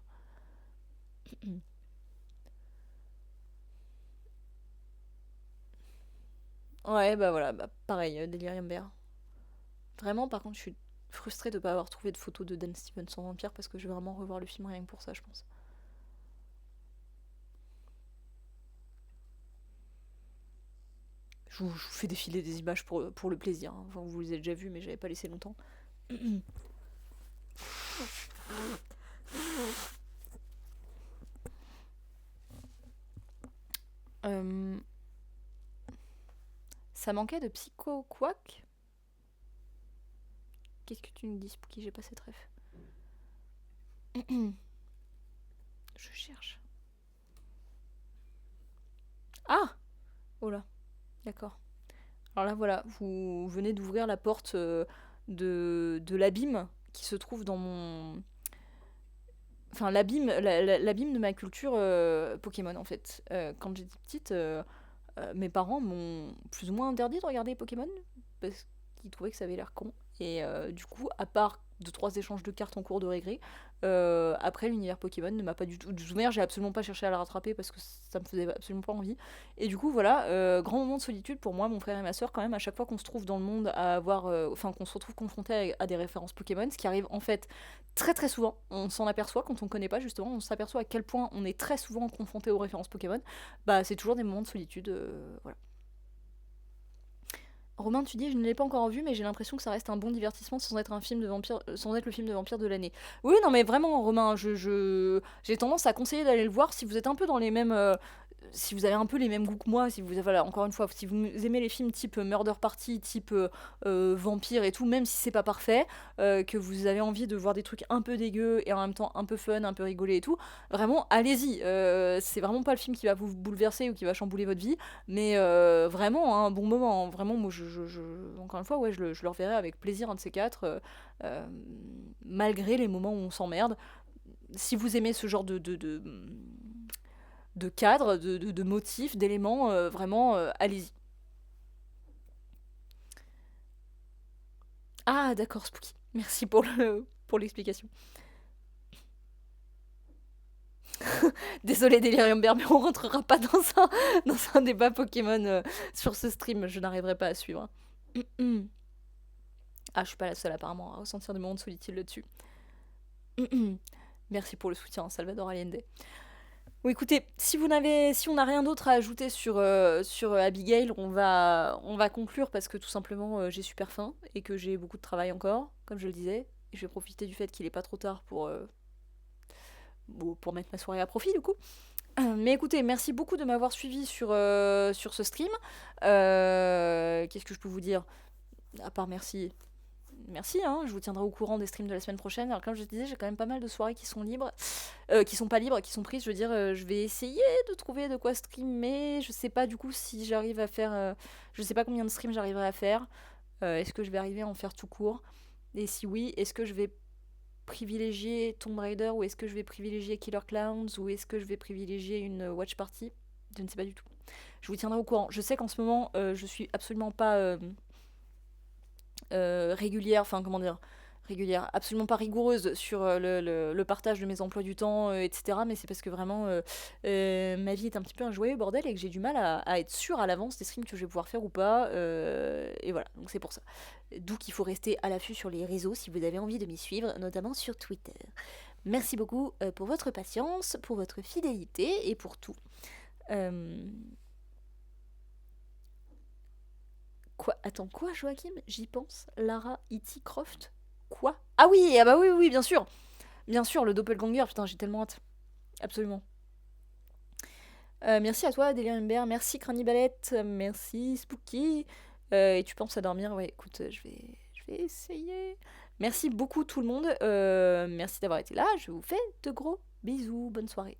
Ouais, bah voilà, bah pareil, Delirium Bear. Vraiment, par contre, je suis frustrée de ne pas avoir trouvé de photos de Dan Stevens en vampire parce que je vais vraiment revoir le film rien que pour ça, je pense. Je vous fais défiler des images pour le plaisir. Hein. Enfin, vous les avez déjà vues, mais j'avais pas laissé longtemps. Euh, ça manquait de Psycho Quack. Qu'est-ce que tu nous dis, Spooky? J'ai pas cette ref. Je cherche. Ah. Oh là, d'accord. Alors là, voilà, vous venez d'ouvrir la porte de l'abîme qui se trouve dans mon... Enfin, l'abîme de ma culture Pokémon, en fait. Quand j'étais petite, mes parents m'ont plus ou moins interdit de regarder Pokémon parce qu'ils trouvaient que ça avait l'air con. Et du coup, à part deux trois échanges de cartes en cours de régré, après l'univers Pokémon ne m'a pas du tout. Du souvenir, j'ai absolument pas cherché à la rattraper parce que ça me faisait absolument pas envie. Et du coup, voilà, grand moment de solitude pour moi, mon frère et ma soeur, quand même, à chaque fois qu'on se trouve dans le monde à avoir. Enfin, qu'on se retrouve confronté à des références Pokémon, ce qui arrive en fait très très souvent. On s'en aperçoit quand on connaît pas, justement, on s'aperçoit à quel point on est très souvent confronté aux références Pokémon. Bah, c'est toujours des moments de solitude, voilà. Romain, tu dis, je ne l'ai pas encore vu, mais j'ai l'impression que ça reste un bon divertissement sans être un film de vampire, sans être le film de vampire de l'année. Oui, non, mais vraiment, Romain, j'ai tendance à conseiller d'aller le voir si vous êtes un peu dans les mêmes, si vous avez un peu les mêmes goûts que moi, si vous, voilà, encore une fois, si vous aimez les films type Murder Party, type vampire et tout, même si c'est pas parfait, que vous avez envie de voir des trucs un peu dégueux et en même temps un peu fun, un peu rigolé et tout, vraiment, allez-y. C'est vraiment pas le film qui va vous bouleverser ou qui va chambouler votre vie, mais vraiment un bon moment. Hein. Vraiment, moi, encore une fois, ouais, je le reverrai avec plaisir un de ces quatre, euh, malgré les moments où on s'emmerde. Si vous aimez ce genre de cadre, de motifs, d'éléments, vraiment, allez-y. Ah, d'accord, Spooky. Merci pour l'explication. Désolé Delirium Bear, mais on rentrera pas dans un débat Pokémon sur ce stream. Je n'arriverai pas à suivre. Ah, je suis pas la seule apparemment à ressentir des moments de solitude là-dessus. Merci pour le soutien, Salvador Allende. Bon, écoutez, si on n'a rien d'autre à ajouter sur Abigail, on va conclure parce que tout simplement j'ai super faim et que j'ai beaucoup de travail encore, comme je le disais. Et je vais profiter du fait qu'il est pas trop tard pour mettre ma soirée à profit du coup. Mais écoutez, merci beaucoup de m'avoir suivi sur ce stream. Qu'est-ce que je peux vous dire? À part merci. Merci, hein, je vous tiendrai au courant des streams de la semaine prochaine. Alors comme je disais, j'ai quand même pas mal de soirées qui sont libres, qui sont pas libres, qui sont prises. Je veux dire, je vais essayer de trouver de quoi streamer. Je sais pas du coup si j'arrive à faire, je sais pas combien de streams j'arriverai à faire. Est-ce que je vais arriver à en faire tout court? Et si oui, est-ce que je vais privilégier Tomb Raider ou est-ce que je vais privilégier Killer Clowns ou est-ce que je vais privilégier une watch party? Je ne sais pas du tout. Je vous tiendrai au courant. Je sais qu'en ce moment, je suis absolument pas régulière, enfin comment dire, régulière, absolument pas rigoureuse sur le partage de mes emplois du temps, etc. Mais c'est parce que vraiment ma vie est un petit peu un joyeux bordel et que j'ai du mal à être sûre à l'avance des streams que je vais pouvoir faire ou pas. Et voilà, donc c'est pour ça. D'où qu'il faut rester à l'affût sur les réseaux si vous avez envie de m'y suivre, notamment sur Twitter. Merci beaucoup pour votre patience, pour votre fidélité et pour tout. Euh, Quoi? Attends, quoi, Joachim? J'y pense. Lara E.T. Croft? Quoi? Ah oui, ah bah oui, oui, bien sûr. Bien sûr, le doppelganger, putain, j'ai tellement hâte. Absolument. Merci à toi, Delia Humbert. Merci, Crany Balette. Merci, Spooky. Et tu penses à dormir? Ouais, écoute, je vais essayer. Merci beaucoup, tout le monde. Merci d'avoir été là. Je vous fais de gros bisous. Bonne soirée.